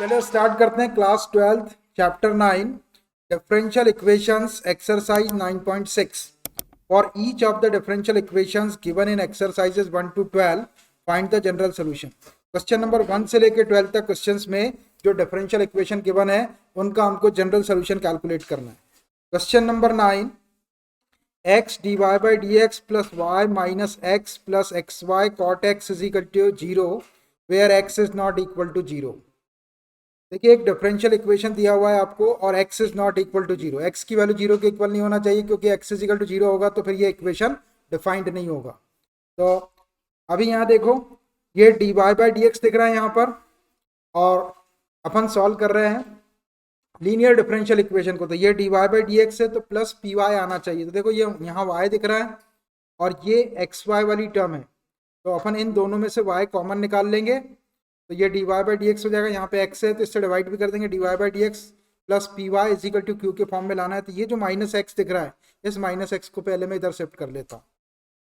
चलो स्टार्ट करते हैं class 12th chapter 9 differential equations exercise 9.6 for each of the differential equations given in exercises 1 to 12 find the general solution. Question number 1 से लेकर 12 तक questions में जो डिफरेंशियल इक्वेशन गिवन है उनका हमको जनरल सॉल्यूशन कैलकुलेट करना है। Question number 9, x dy by dx plus y minus x plus xy cot x is equal to 0 where x is not equal to 0। देखिए एक डिफरेंशियल इक्वेशन दिया हुआ है आपको और x is not equal to 0, x की value 0 के equal नहीं होना चाहिए क्योंकि x इज इक्वल टू 0 होगा तो फिर ये इक्वेशन डिफाइंड नहीं होगा। तो अभी यहाँ देखो ये dy बाई डी दिख रहा है यहाँ पर और अपन सॉल्व कर रहे हैं लीनियर डिफरेंशियल इक्वेशन को। तो ये dy बाई डी है तो प्लस पी वाई आना चाहिए। तो देखो ये यहाँ y दिख रहा है और ये xy वाली टर्म है तो अपन इन दोनों में से y कॉमन निकाल लेंगे तो ये dy बाई डी हो जाएगा। यहाँ पे x है तो इससे डिवाइड भी कर देंगे, dy by D x plus p y is equal to q के फॉर्म में लाना है। तो ये जो माइनस एक्स दिख रहा है इस माइनस एक्स को पहले मैं इधर शिफ्ट कर लेता हूँ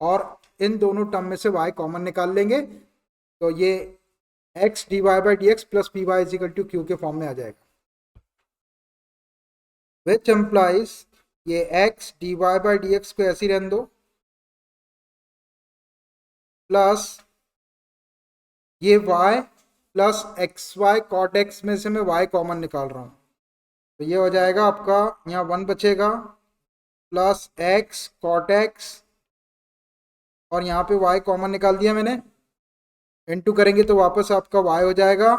और इन दोनों टर्म में से y कॉमन निकाल लेंगे तो ये x dy by D x plus p y is equal to q के फॉर्म में आ जाएगा, विच एम्प्लाइज ये x dy by D x को ऐसे ही रहने दो प्लस ये y plus x y cot x में से मैं y कॉमन निकाल रहा हूँ तो ये हो जाएगा आपका यहाँ 1 बचेगा प्लस x कॉट एक्स और यहाँ पे y कॉमन निकाल दिया मैंने, इनटू करेंगे तो वापस आपका y हो जाएगा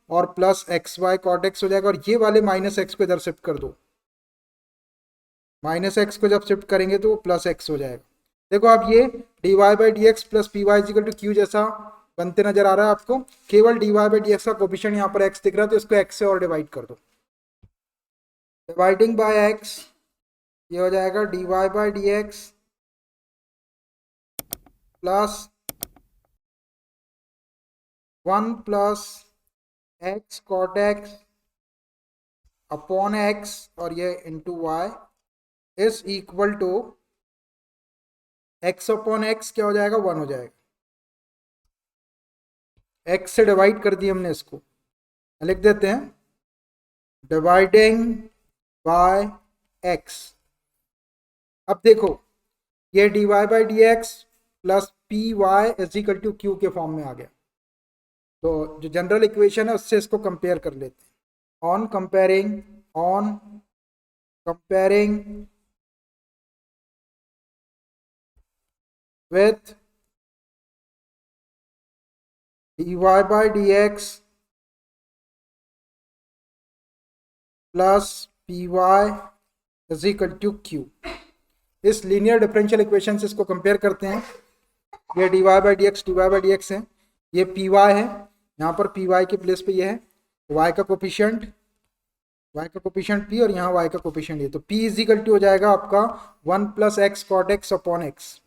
और plus x y cot x हो जाएगा और ये वाले माइनस एक्स को इधर शिफ्ट कर दो, माइनस एक्स को जब शिफ्ट करेंगे तो वो प्लस एक्स हो जाएगा। देखो आप ये d Y by D x plus p y is equal to q जैसा बनते नजर आ रहा है आपको। केवल d Y by D x का कोफिशिएंट यहाँ पर एक्स दिख रहा है तो इसको एक्स से और डिवाइड कर दो, डिवाइडिंग बाय एक्स ये हो जाएगा d Y by D x plus 1 plus x cot x upon x और ये into y is equal to x upon x क्या हो जाएगा 1 हो जाएगा। x से डिवाइड कर दिया हमने, इसको लिख देते हैं डिवाइडिंग बाय x। अब देखो ये dy by D x plus p y is equal to q के फॉर्म में आ गया। तो जो जनरल इक्वेशन है उससे इसको कंपेयर कर लेते हैं। On comparing with dy by D x plus p y is equal to q, इस लीनियर डिफरेंशियल इक्वेशन से इसको कंपेयर करते हैं। ये dy बाई डी एक्स है, ये पी वाई है, यहाँ पर पी वाई के प्लेस पे ये है y का कोफिशिएंट p और यहाँ y का कोफिशिएंट ये, तो p इज इक्वल टू हो जाएगा आपका 1 plus x cot x upon x,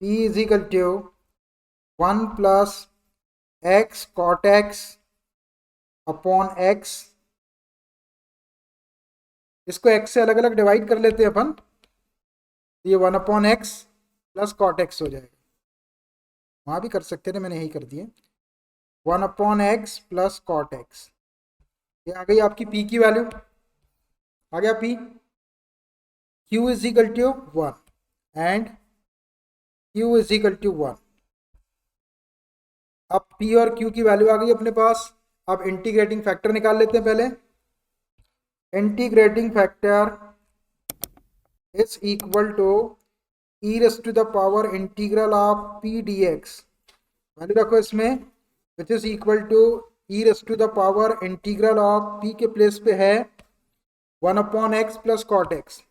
p is equal to 1 plus x cot x upon x. इसको x से अलग अलग डिवाइड कर लेते हैं अपन, ये 1 upon x plus cot x हो जाएगा। वहाँ भी कर सकते थे, मैंने यही कर दिए 1 upon x plus cot x. ये आ गई आपकी p की वैल्यू, आ गया p। q is equal to 1 and q is equal to 1। अब p और q की वैल्यू आ गई अपने पास। अब इंटीग्रेटिंग फैक्टर निकाल लेते हैं पहले। Integrating factor is equal to e raise to the power integral of p dx, value रखो इसमें, which is equal to e raise to the power integral of p के प्लेस पे है 1 upon x plus cot x,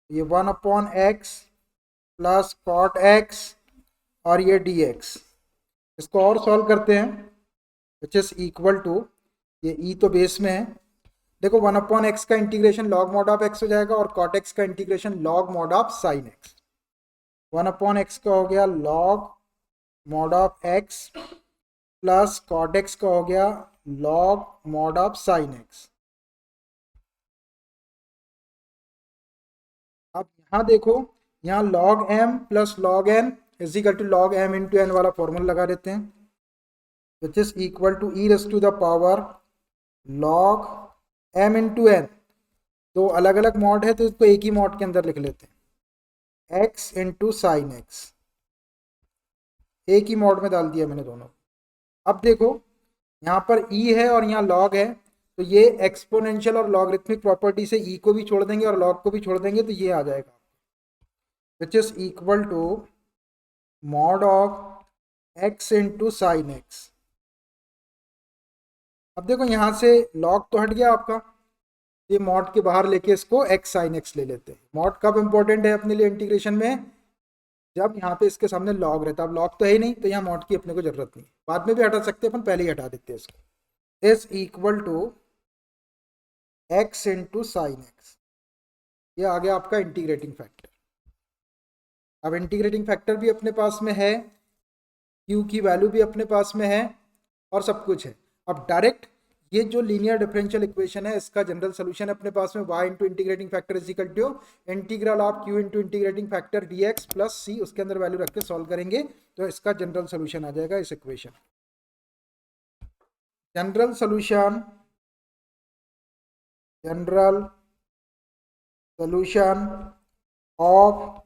ये 1 upon x plus cot x और ये dx। इसको और सॉल्व करते हैं, विच इज इक्वल टू ये e तो बेस में है, देखो 1 अपॉन एक्स का integration log mod of x हो जाएगा और कॉट एक्स का integration log mod of sine x. 1 upon x का हो गया log mod of x plus cot x का हो गया log mod of sine x. अब यहाँ देखो यहाँ log m plus log n is equal to log m into n वाला फॉर्मूला लगा देते हैं, which is equal to e raise to the power log m into n. दो अलग अलग मॉड है तो इसको एक ही मॉड के अंदर लिख लेते हैं, x इंटू साइन एक्स। एक ही मॉड में डाल दिया मैंने दोनों। अब देखो यहाँ पर e है और यहाँ log है, तो ये एक्सपोनेंशियल और लॉगरिथमिक प्रॉपर्टी से e को भी छोड़ देंगे और log को भी छोड़ देंगे, तो ये आ जाएगा which is equal to mod of x into sine x. अब देखो यहाँ से log तो हट गया आपका, ये मॉड के बाहर लेके इसको x साइन एक्स ले लेते हैं। मॉड कब इंपॉर्टेंट है अपने लिए इंटीग्रेशन में? जब यहाँ पे इसके सामने लॉग रहता है। अब लॉग तो है ही नहीं, तो यहाँ मॉड की अपने को जरूरत नहीं, बाद में भी हटा सकते हैं, अपन पहले ही हटा देते हैं इसको। Is equal to x into sine x, ये आ गया आपका इंटीग्रेटिंग फैक्टर। अब इंटीग्रेटिंग फैक्टर भी अपने पास में है, q की वैल्यू भी अपने पास में है और सब कुछ है। अब डायरेक्ट ये जो लीनियर डिफरेंशियल इक्वेशन है इसका जनरल सोल्यूशन अपने पास में y into integrating factor is equal to integral of q into integrating factor dx plus c, उसके अंदर वैल्यू रख के सॉल्व करेंगे तो इसका जनरल सोल्यूशन आ जाएगा इस इक्वेशन। General solution of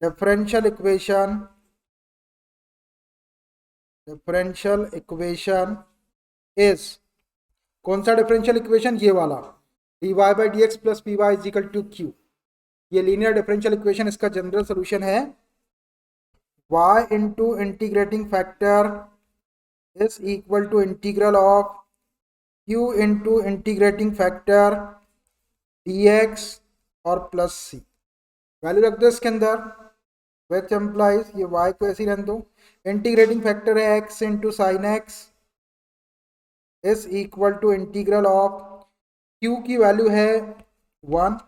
differential equation is, कौन सा डिफरेंशियल इक्वेशन? ये वाला, dy by D x plus p y is equal to q. ये लीनियर डिफरेंशियल इक्वेशन, इसका जनरल सोल्यूशन है y into integrating factor is equal to integral of q into integrating factor dx और plus c। Value रख दो इसके अंदर, which implies ये y को ऐसे ही रहने दो। इंटीग्रेटिंग फैक्टर है x into sine x is equal to integral of q की वैल्यू है 1,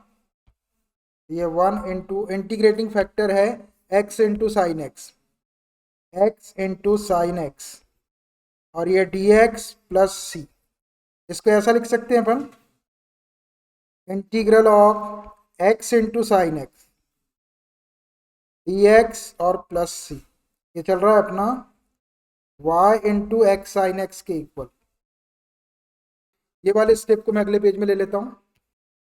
ये 1 इंटू इंटीग्रेटिंग फैक्टर है x इंटू साइन एक्स, और ये dx प्लस c। इसको ऐसा लिख सकते हैं अपन, integral of x into sine x dx और प्लस c। ये चल रहा है अपना y into x sine x के इक्वल। ये वाले स्टेप को मैं अगले पेज में ले लेता हूँ।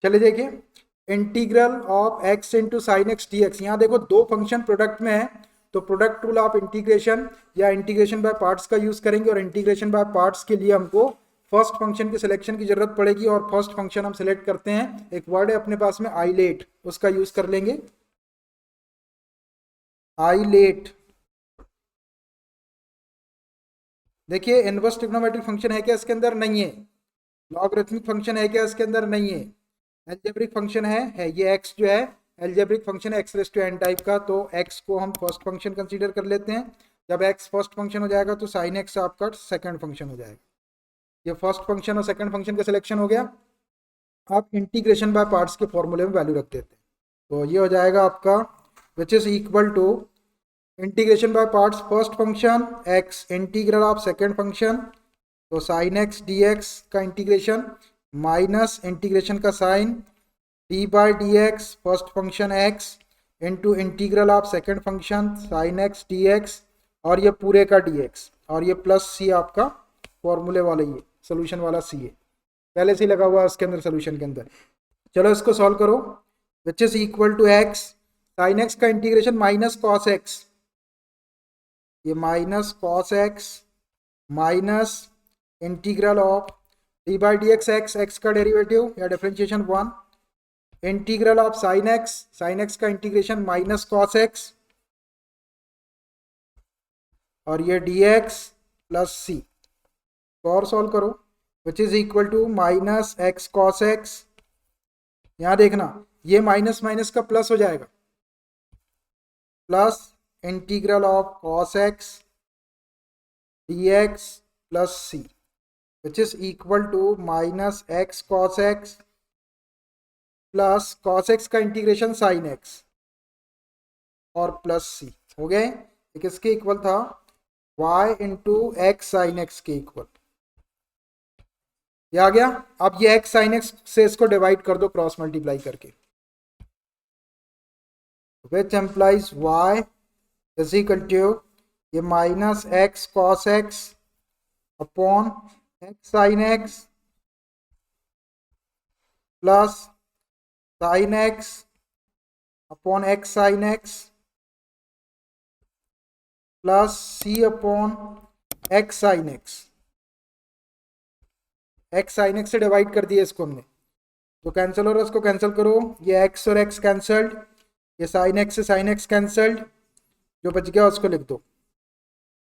चले देखिए, integral of x into sine x d x. यहाँ देखो दो फंक्शन प्रोडक्ट में है, तो प्रोडक्ट रूल ऑफ इंटीग्रेशन या इंटीग्रेशन बाय पार्ट्स का यूज करेंगे, और इंटीग्रेशन बाय पार्ट्स के लिए हमको फर्स्ट फंक्शन की सिलेक्शन की जरूरत पड़ेगी, और फर्स्ट फंक्शन हम सिलेक्ट करते हैं, एक वर्ड है अपने पास में आइलेट, उसका यूज कर लेंगे। आइलेट, देखिए इनवर्स ट्रिग्नोमेट्रिक फंक्शन है क्या इसके अंदर? नहीं है। लॉगरिथमिक फंक्शन है क्या इसके अंदर? नहीं है। एल्जेब्रिक फंक्शन है। ये x जो है एल्जेब्रिक फंक्शन है, x raise to n type का, तो x को हम फर्स्ट फंक्शन कंसीडर कर लेते हैं। जब x फर्स्ट फंक्शन हो जाएगा तो साइन x आपका सेकंड फंक्शन हो जाएगा। ये फर्स्ट फंक्शन और सेकंड फंक्शन का सिलेक्शन हो गया। आप इंटीग्रेशन बाय पार्ट्स के फॉर्मूले में वैल्यू रख देते हैं, तो ये हो जाएगा आपका which is equal to integration by parts first function x integral of second function, तो साइन एक्स डी एक्स का इंटीग्रेशन माइनस इंटीग्रेशन का sine d by D x first function x into integral of second function sine x d x, और ये पूरे का dx, और ये plus c आपका फॉर्मूले वाला, ये सोल्यूशन वाला c है, पहले से लगा हुआ है उसके अंदर सोल्यूशन के अंदर। चलो इसको सॉल्व करो, which is equal to x sine x का इंटीग्रेशन माइनस कॉस एक्स, ये minus cos x minus integral of d by D x, x का डेरिवेटिव या differentiation 1, integral of sine x का इंटीग्रेशन माइनस कॉस एक्स, और ये dx plus c। और solve करो, which is equal to minus x cos x. यहाँ देखना ये माइनस माइनस का प्लस हो जाएगा, plus integral of cos x dx plus c, which is equal to minus x cos x plus cos x का integration sign x और plus c हो गए। ये किसके इक्वल था? y into x sine x के इक्वल। ये आ गया। अब ये x साइन एक्स से इसको डिवाइड कर दो क्रॉस मल्टीप्लाई करके, which implies y is equal to ये minus x cos x upon x sine x plus sine x upon x sine x plus c upon x sine x. X sine x से divide कर दिया इसको हमने, जो cancel हो रहा है उसको कैंसिल करो, ये एक्स और एक्स कैंसल्ड, ये साइन एक्स से साइन एक्स कैंसल्ड, जो बच गया उसको लिख दो।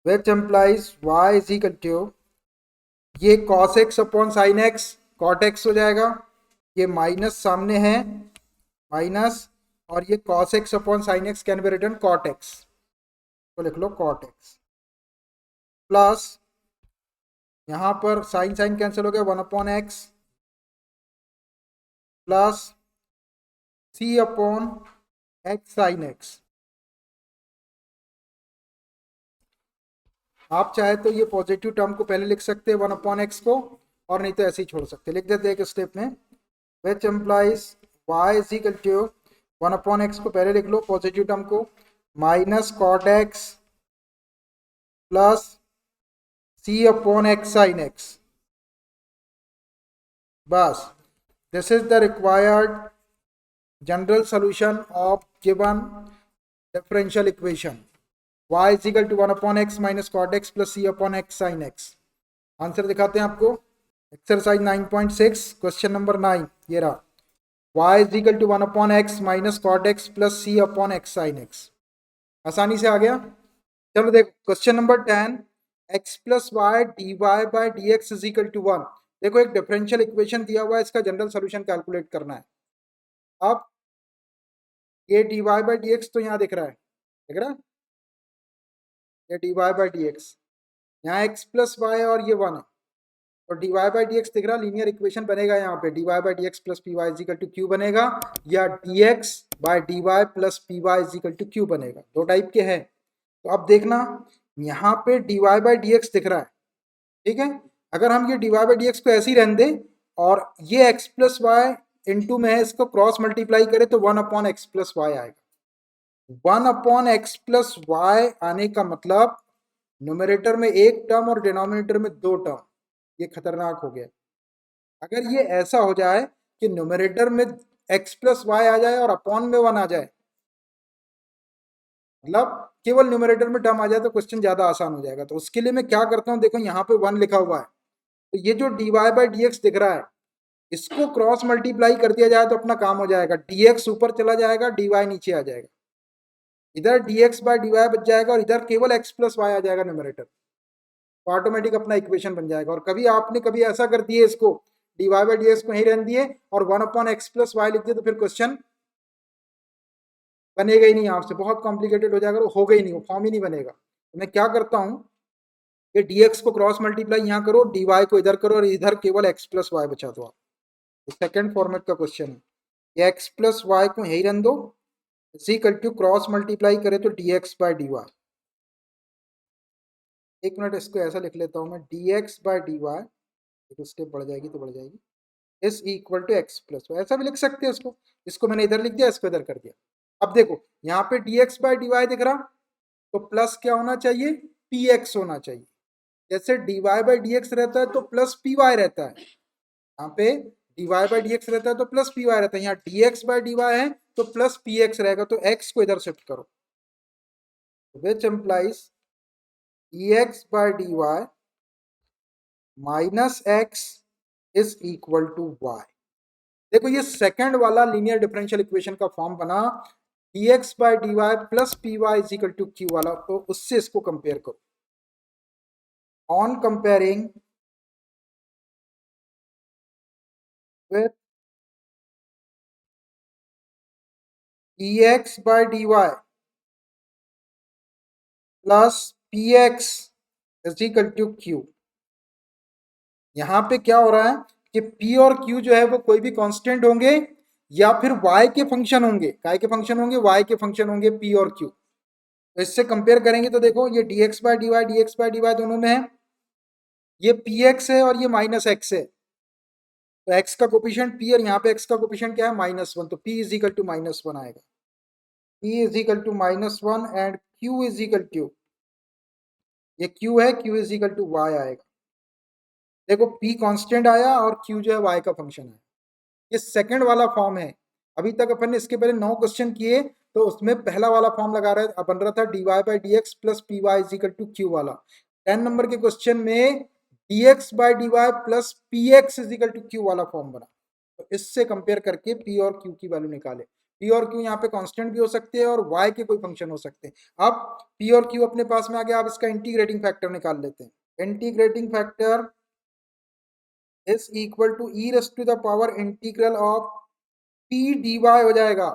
Which implies y is equal to, ये cos x upon sine x cot x हो जाएगा, ये माइनस सामने है माइनस, और ये cos x upon sine x can be written cot x, तो लिख लो कॉट एक्स, प्लस यहां पर साइन साइन कैंसिल हो गया, 1/x plus c upon x sine x. आप चाहे तो ये पॉजिटिव टर्म को पहले लिख सकते हैं 1/x को, और नहीं तो ऐसे ही छोड़ सकते, लिख देते हैं एक स्टेप में। Which implies y is equal to 1/x को पहले लिख लो पॉजिटिव टर्म को, minus cot x plus c upon x sine x. बस, this is the required general solution of given differential equation y is equal to 1/x minus cot x plus c upon x sin x। Answer दिखाते हैं आपको, exercise 9.6 question number 9 ये रहा, y is equal to 1/x minus cot x plus c upon x sin x। आसानी से आ गया। चलो देखो question number 10, x plus y d Y by D x is equal to 1। देखो एक डिफरेंशियल इक्वेशन दिया हुआ है, इसका जनरल सोल्यूशन कैलकुलेट करना है। अब ये d Y by D x तो यहाँ दिख रहा है, दिख रहा है ये d Y by D x, यहाँ एक्स प्लस वाई और ये 1 है, और डी वाई बाई डी एक्स दिख रहा, लीनियर इक्वेशन बनेगा यहाँ पे d Y by D x plus p y is equal to q बनेगा, या d x by d y plus p y is equal to q बनेगा, दो टाइप के हैं। तो अब देखना यहाँ पे d Y by D x दिख रहा है, ठीक है, अगर हम ये d Y by D x को ऐसे ही रहने दें और ये एक्स प्लस वाई इंटू में है, इसको क्रॉस मल्टीप्लाई करें तो 1/x प्लस वाई आएगा। 1/x प्लस वाई आने का मतलब न्यूमरेटर में एक टर्म और डिनोमिनेटर में दो टर्म, ये खतरनाक हो गया। अगर ये ऐसा हो जाए कि न्यूमरेटर में x प्लस वाई आ जाए और अपॉन में 1 आ जाए, मतलब केवल न्यूमरेटर में टर्म आ जाए, तो क्वेश्चन ज्यादा आसान हो जाएगा। तो उसके लिए मैं क्या करता हूं, देखो यहाँ पे 1 लिखा हुआ है, तो ये जो d Y by D x दिख रहा है, इसको क्रॉस मल्टीप्लाई कर दिया जाए तो अपना काम हो जाएगा, dx ऊपर चला जाएगा, dy नीचे आ जाएगा, इधर dx बाय dy बच जाएगा और इधर केवल x प्लस वाई आ जाएगा न्यूमरेटर, तो ऑटोमेटिक अपना इक्वेशन बन जाएगा। और कभी आपने कभी ऐसा कर दिए इसको dy बाय dx को यहीं रहने दिए और 1/x प्लस वाई लिख दिए, तो फिर क्वेश्चन बनेगा ही नहीं, आपसे बहुत कॉम्प्लिकेटेड हो जाएगा, वो होगा ही नहीं, वो फॉर्म ही नहीं बनेगा। तो मैं क्या करता हूँ, ये dx को क्रॉस मल्टीप्लाई यहाँ करो, dy को इधर करो और इधर केवल x प्लस वाई बचा दो आप। सेकेंड फॉर्मेट का क्वेश्चन है, ये x प्लस वाई को यही रन दो, इसी इक्वल टू क्रॉस मल्टीप्लाई करे तो dx बाय dy। एक मिनट इसको ऐसा लिख लेता हूँ मैं, dx बाय dy, एक स्टेप बढ़ जाएगी तो बढ़ जाएगी, is equal to x plus y, ऐसा भी लिख सकते हैं इसको, इसको मैंने इधर लिख दिया, इसको इधर कर दिया। अब देखो यहाँ पे dx बाय dy दिख रहा, तो प्लस क्या होना चाहिए, px होना चाहिए। जैसे dy बाय dx रहता है तो प्लस py रहता है, यहाँ पे dy बाय dx रहता है तो प्लस py रहता है, यहाँ dx बाय dy है तो प्लस px रहेगा, तो x को इधर शिफ्ट करो, which implies dx by dy minus x is equal to y। देखो ये सेकंड वाला लीनियर डिफरेंशियल इक्वेशन का फॉर्म बना, dx by dy plus py is equal to q वाला, तो उससे इसको कंपेयर करो। On comparing with dx by dy plus px is equal to q। यहां पे क्या हो रहा है कि p और q जो है वो कोई भी कांस्टेंट होंगे या फिर y के फंक्शन होंगे, काय के फंक्शन होंगे, y के फंक्शन होंगे p और q। तो इससे कंपेयर करेंगे तो देखो ये dx by dy दोनों में है, ये px है और ये माइनस x है, तो x का कोफिशिएंट p और यहाँ पे x का कोफिशिएंट क्या है, -1, तो p इज इक्वल टू -1 आएगा, p is equal to -1 and q is equal to, ये q है, q is equal to y आएगा। देखो p कांस्टेंट आया और q जो है y का फंक्शन है। ये सेकंड वाला फॉर्म है। अभी तक अपन ने इसके पहले 9 क्वेश्चन किए तो उसमें पहला वाला फॉर्म लगा रहे बन रहा था dy by D x plus p y is equal to q वाला। 10 नंबर के क्वेश्चन में dx by d y plus p x is equal to q वाला फॉर्म बना। तो इससे कंपेयर करके p और q की वैल्यू निकाले। p और q यहाँ पे कांस्टेंट भी हो सकते हैं और y के कोई फंक्शन हो सकते हैं। अब p और q अपने पास में आ गया, आप इसका इंटीग्रेटिंग फैक्टर निकाल लेते हैं। Integrating factor is equal to e raise to the power integral of p d y हो जाएगा।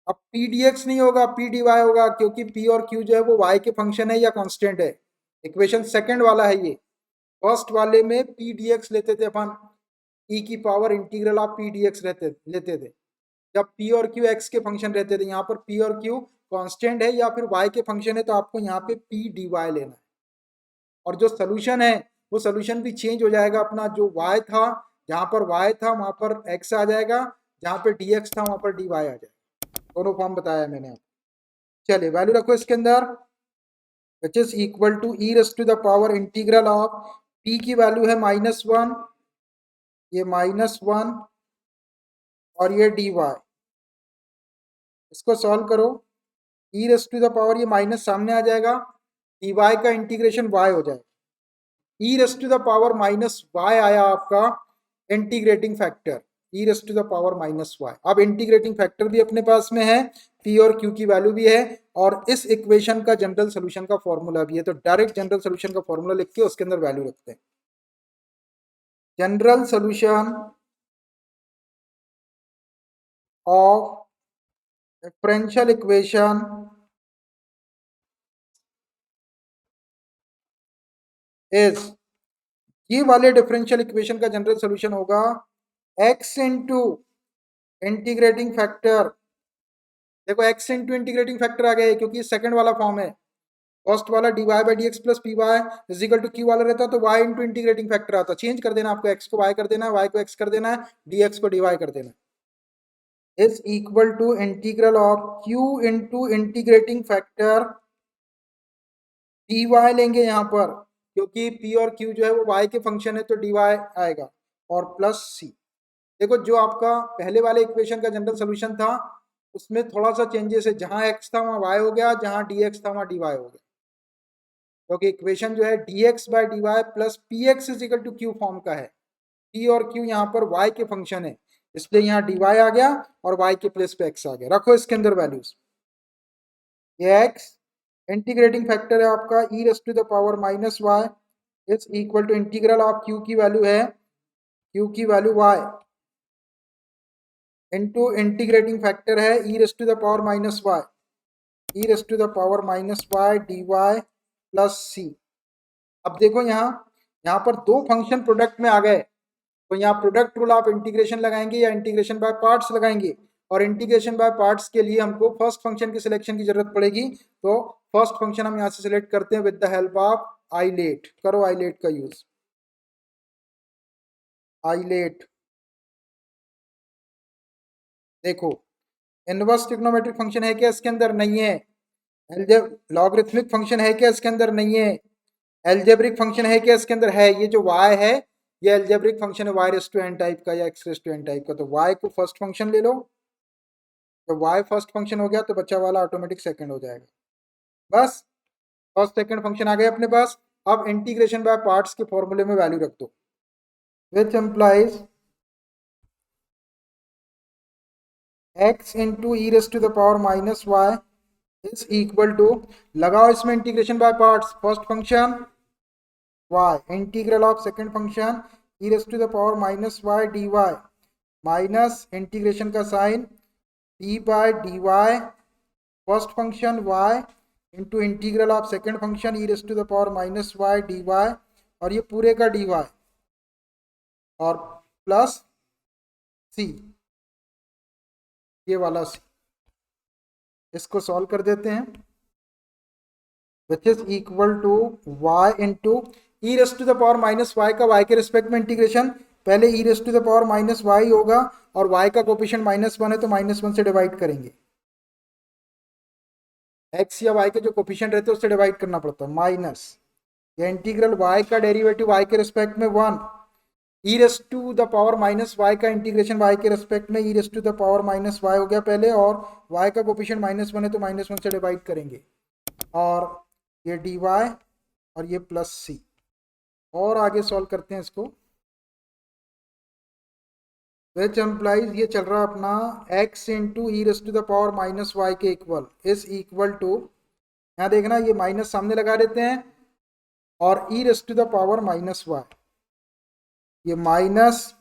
अब पी डी एक्स नहीं होगा, पी डी वाई होगा, क्योंकि पी और क्यू जो है वो वाई के फंक्शन है या कांस्टेंट है। इक्वेशन सेकंड वाला है ये। फर्स्ट वाले में पी डी एक्स लेते थे अपन, ई की power integral of p D x लेते थे जब पी और क्यू एक्स के फंक्शन रहते थे। यहाँ पर पी और क्यू कांस्टेंट है या फिर वाई के फंक्शन है, तो आपको यहाँ पे पी डी वाई लेना है। और जो सोल्यूशन है वो सोल्यूशन भी चेंज हो जाएगा अपना। जो y था, जहां पर y था वहां पर x आ जाएगा, जहां पर dx था वहां पर dy आ जाएगा। दोनों फॉर्म बताया मैंने आपको। चलिए वैल्यू रखो इसके अंदर, which is equal to e raise to the power integral of p की वैल्यू है -1, ये -1 और ये dy। इसको सॉल्व करो, e raise to the power ये माइनस सामने आ जाएगा, dy का इंटीग्रेशन y हो जाएगा। E raise to the power -y आया आपका integrating factor, e raise to the power -y। अब इंटीग्रेटिंग फैक्टर भी अपने पास में है, p और q की वैल्यू भी है, और इस इक्वेशन का जनरल सोल्यूशन का फॉर्मूला भी है। तो डायरेक्ट जनरल सोल्यूशन का फॉर्मूला लिख के उसके अंदर वैल्यू रखते हैं। General solution of differential equation is, ये वाले डिफरेंशियल इक्वेशन का जनरल सोल्यूशन होगा x इंटू इंटीग्रेटिंग फैक्टर। देखो x इंटू इंटीग्रेटिंग फैक्टर आ गया है क्योंकि सेकंड वाला फॉर्म है। फर्स्ट वाला d Y by D x plus p y is equal to q वाला रहता तो y इंटू इंटीग्रेटिंग फैक्टर आता। चेंज कर देना, आपको x को y कर देना है, y को x कर देना है, dx को dy कर देना है। Is equal to integral of q into integrating factor dy लेंगे यहाँ पर, क्योंकि p और q जो है वो y के फंक्शन है तो dy आएगा, और प्लस c। देखो जो आपका पहले वाले इक्वेशन का जनरल सोल्यूशन था उसमें थोड़ा सा चेंजेस है, जहां x था वहां y हो गया, जहां dx था वहां dy हो गया, क्योंकि इक्वेशन जो है dx by d y plus p x is equal to q form का है। p और q यहाँ पर y के फंक्शन है, इसलिए यहाँ dy आ गया और y के प्लेस पे x आ गया। रखो इसके अंदर वैल्यूज, ये x इंटीग्रेटिंग फैक्टर है आपका e raise to the power -y is equal to integral of q की वैल्यू है, q की value y into integrating factor है e raise to the power -y, e raise to the power -y dy plus c। अब देखो यहाँ पर दो function product में आ गए, तो यहाँ प्रोडक्ट रूल आप इंटीग्रेशन लगाएंगे या इंटीग्रेशन बाय पार्ट्स लगाएंगे। और इंटीग्रेशन बाय पार्ट्स के लिए हमको फर्स्ट फंक्शन की सिलेक्शन की जरूरत पड़ेगी, तो फर्स्ट फंक्शन हम यहाँ से सिलेक्ट करते हैं with the help of ILATE. करो आइलेट का यूज, आइलेट। देखो इनवर्स ट्रिग्नोमेट्रिक फंक्शन है क्या इसके अंदर? नहीं है। लॉगरिथमिक फंक्शन है क्या इसके अंदर? नहीं है। एल्जेब्रिक फंक्शन है क्या इसके अंदर? है। ये जो y है ये एल्जेब्रिक फंक्शन है, y raise to n type का या x raise to n type का। तो y को फर्स्ट फंक्शन ले लो, तो y फर्स्ट फंक्शन हो गया तो बच्चा वाला ऑटोमेटिक सेकंड हो जाएगा। बस फर्स्ट सेकंड फंक्शन आ गए अपने पास। अब इंटीग्रेशन बाय पार्ट्स के फॉर्मूले में वैल्यू रख दो, which implies x into e raise to the power -y is equal to, लगाओ इसमें integration by parts, first function y integral of second function e raise to the power -y dy minus integration का sign d by dy first function y into integral of second function e raise to the power -y dy, और ये पूरे का dy और plus c, ये वाला c। इसको solve कर देते हैं, which is equal to y into e raise to the power -y का y के रिस्पेक्ट में इंटीग्रेशन, पहले e raise to the power -y होगा और y का कोफिशिएंट -1 है तो -1 से डिवाइड करेंगे। x या y के जो कोफिशिएंट रहते हैं उससे डिवाइड करना पड़ता है, माइनस ये इंटीग्रल y का डेरिवेटिव y के रिस्पेक्ट में 1, e raise to the power minus y का इंटीग्रेशन y के रिस्पेक्ट में e raise to the power minus y हो गया पहले, और y का कोफिशिएंट -1 है तो -1 से डिवाइड करेंगे, और ये dy और ये प्लस सी। और आगे सॉल्व करते हैं इसको, विच एम्प्लाइज ये चल रहा है अपना x into e raise to the power minus y के इक्वल इज इक्वल टू, यहाँ देखना ये माइनस सामने लगा देते हैं, और e raise to the power minus y, ये minus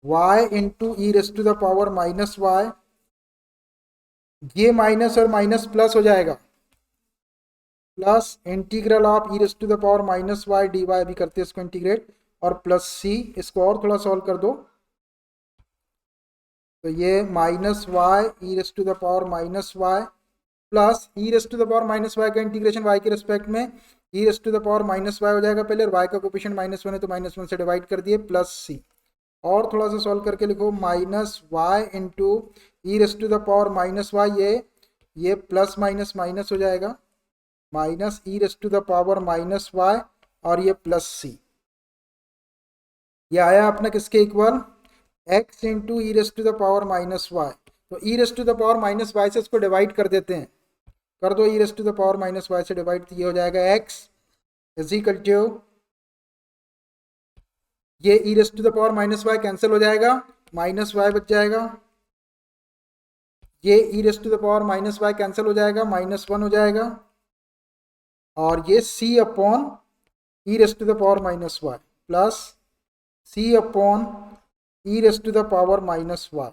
y into e raise to the power minus y, ये माइनस और माइनस प्लस हो जाएगा, plus integral of e raise to the power minus y d y भी करते हैं इसको integrate, और प्लस सी। इसको और थोड़ा सॉल्व कर दो, तो ये minus y e raise to the power minus y plus e raise to the power minus y का इंटीग्रेशन वाई के रिस्पेक्ट में e raise to the power minus y हो जाएगा पहले, और वाई का कोफिशिएंट -1 है तो -1 से डिवाइड कर दिए, प्लस सी। और थोड़ा सा सॉल्व करके लिखो, minus y into e raise to the power minus y, ये प्लस माइनस माइनस हो जाएगा, minus e raise to the power minus y, और ये प्लस सी। ये आया अपना किसके equal, x into e raise to the power minus y. तो e raise to the power minus y से इसको डिवाइड कर देते हैं, कर दो e raise to the power minus y से डिवाइड, तो ये हो जाएगा x इज इक्वल टू, ये e raise to the power minus y cancel हो जाएगा, माइनस वाई बच जाएगा, ये e raise to the power minus y cancel हो जाएगा, -1 हो जाएगा, और ये c upon e raise to the power minus y plus c upon e raise to the power minus y.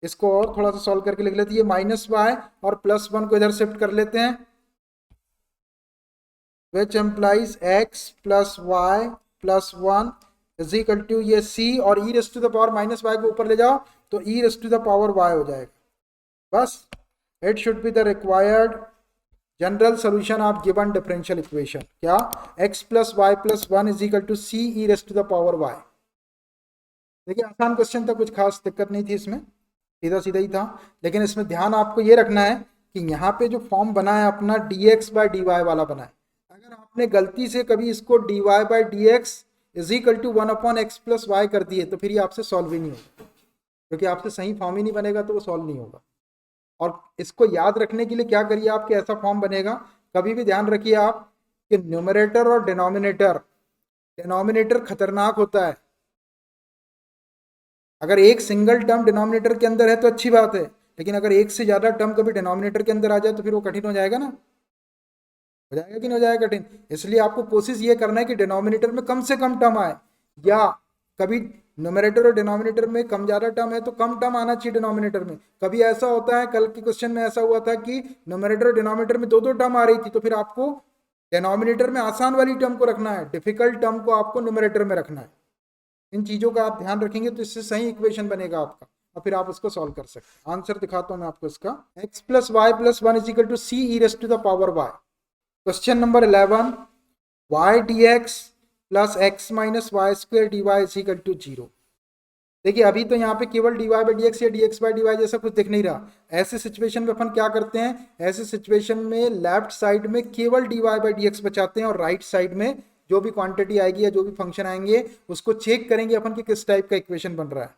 इसको और थोड़ा सा सॉल्व करके लिख लेते हैं, ये -y और +1 को इधर शिफ्ट कर लेते हैं, which implies x plus y plus 1 is equal to, ये c और e raise to the power minus y को ऊपर ले जाओ तो e raise to the power y हो जाएगा। बस it should be the required general solution of given differential equation. क्या, x plus y plus 1 is equal to c e raise to the power y। देखिए आसान question था, कुछ खास दिक्कत नहीं थी इसमें, सीधा सीधा ही था, लेकिन इसमें ध्यान आपको ये रखना है कि यहाँ पे जो फॉर्म बना है अपना dx बाई डी वाला बना है, अगर आपने गलती से कभी इसको dy by D x is equal to 1 upon x plus y कर दिए तो फिर ये आपसे सॉल्व ही नहीं होगा, क्योंकि आपसे सही फॉर्म ही नहीं बनेगा तो वो सॉल्व नहीं होगा। और इसको याद रखने के लिए क्या करिए, आपके ऐसा फॉर्म बनेगा, कभी भी ध्यान रखिए आप कि न्यूमरेटर और डिनोमिनेटर खतरनाक होता है। अगर एक सिंगल टर्म डिनोमिनेटर के अंदर है तो अच्छी बात है, लेकिन अगर एक से ज़्यादा टर्म कभी डिनोमिनेटर के अंदर आ जाए तो फिर वो कठिन हो जाएगा ना, हो जाएगा कि नहीं हो जाएगा कठिन। इसलिए आपको कोशिश ये करना है कि डिनोमिनेटर में कम से कम टर्म आए, या कभी न्यूमरेटर और डिनोमिनेटर में कम ज़्यादा टर्म है तो कम टर्म आना चाहिए डिनोमिनेटर में। कभी ऐसा होता है, कल के क्वेश्चन में ऐसा हुआ था कि न्यूमरेटर और डिनोमिनेटर में दो टर्म आ रही थी, तो फिर आपको डिनोमिनेटर में आसान वाली टर्म को रखना है, डिफिकल्ट टर्म को आपको न्यूमरेटर में रखना है। इन चीज़ों का आप ध्यान रखेंगे तो इससे सही इक्वेशन बनेगा आपका, और फिर आप उसको सॉल्व कर सकते हैं। आंसर दिखाता हूं मैं आपको इसका, x plus y plus 1 is equal to c e raise to the power y। Question number 11, y dx plus x minus y square d y is equal to 0। देखिए अभी तो यहाँ पे केवल dy बाई डी एक्स या dx by d y जैसा कुछ दिख नहीं रहा। ऐसे सिचुएशन में अपन क्या करते हैं, ऐसे सिचुएशन में लेफ्ट साइड में केवल dy बाई डी एक्स बचाते हैं, और राइट साइड में जो भी क्वांटिटी आएगी या जो भी फंक्शन आएंगे उसको चेक करेंगे अपन कि किस टाइप का इक्वेशन बन रहा है।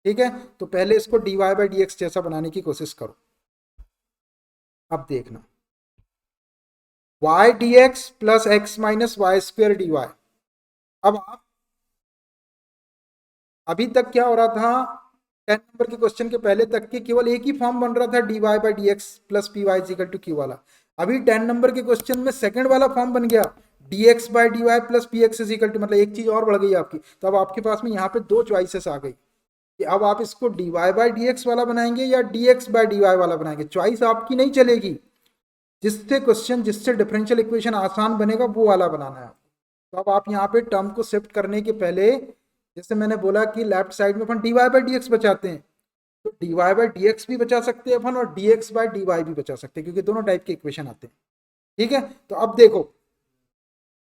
ठीक है, तो पहले इसको dy बाई डी एक्स जैसा बनाने की कोशिश करो। अब देखना, y dx plus x minus y square d y. अब आप अभी तक क्या हो रहा था, 10 नंबर के क्वेश्चन के पहले तक के केवल एक ही फॉर्म बन रहा था dy by D x plus p y equal to q वाला। अभी 10 नंबर के क्वेश्चन में सेकंड वाला फॉर्म बन गया, dx by d y plus p x equal to, मतलब एक चीज और बढ़ गई आपकी। तो अब आपके पास में यहाँ पे दो चॉइसेस आ गई कि अब आप इसको dy बाई डी एक्स वाला बनाएंगे या dx बाई डी वाई वाला बनाएंगे। चॉइस आपकी नहीं चलेगी, जिससे क्वेश्चन जिससे डिफरेंशियल इक्वेशन आसान बनेगा वो वाला बनाना है। तो अब आप यहाँ पे टर्म को शिफ्ट करने के पहले, जैसे मैंने बोला कि लेफ्ट साइड में अपन dy बाई डी एक्स बचाते हैं, तो dy बाई डी एक्स भी बचा सकते हैं अपन, और dx बाई डी वाई भी बचा सकते हैं, क्योंकि दोनों टाइप के इक्वेशन आते हैं। ठीक है, तो अब देखो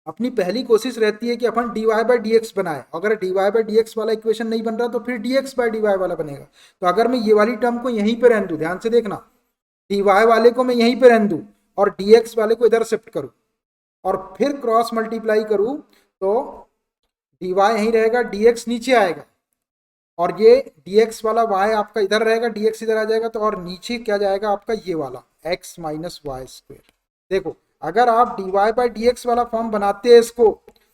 अपनी पहली कोशिश रहती है कि अपन dy बाई डी एक्स बनाए। अगर dy बाई डी एक्स वाला इक्वेशन नहीं बन रहा तो फिर dx बाई डी वाई वाला बनेगा। तो अगर मैं ये वाली टर्म को यहीं पे रहने दूं, ध्यान से देखना, dy वाले को मैं यहीं पे रहने दूं और dx वाले को इधर शिफ्ट करूं, और फिर क्रॉस मल्टीप्लाई करूं तो dy यहीं रहेगा, dx नीचे आएगा, और ये dx वाला y आपका इधर रहेगा, dx इधर आ जाएगा, तो और नीचे क्या जाएगा आपका ये वाला x माइनस वाई स्क्वेयर। देखो अगर आप dy बाई डी वाला फॉर्म बनाते हैं इसको,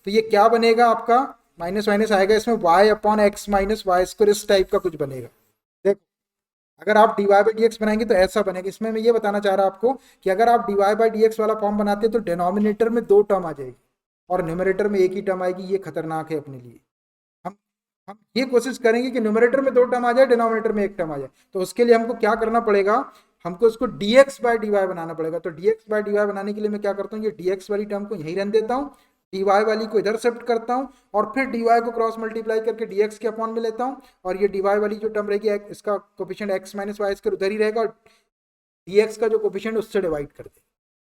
तो ये क्या बनेगा आपका, माइनस माइनस आएगा इसमें, y upon x minus y square, इस टाइप का कुछ बनेगा। देखो अगर आप dy बाई डी बनाएंगे तो ऐसा बनेगा। इसमें मैं ये बताना चाह रहा हूं आपको कि अगर आप dy बाई डी वाला फॉर्म बनाते हैं तो डिनोमिनेटर में 2 टर्म आ जाएगी और न्यूमरेटर में एक ही टर्म आएगी। ये खतरनाक है अपने लिए। हम हम ये कोशिश करेंगे कि न्यूमरेटर में 2 टर्म आ जाए, डिनोमिनेटर में 1 टर्म आ जाए। तो उसके लिए हमको क्या करना पड़ेगा, हमको इसको dx बाई डी बनाना पड़ेगा। तो dx बाई डी बनाने के लिए मैं क्या करता हूँ, ये dx वाली टर्म को यहीं रन देता हूँ, dy वाली को इधर शिफ्ट करता हूँ, और फिर dy को क्रॉस मल्टीप्लाई करके dx के अपॉन में लेता हूँ, और ये dy वाली जो टर्म रहेगी इसका coefficient x minus y square उधर ही रहेगा, और dx का जो कोफिशिएंट उससे डिवाइड कर दे।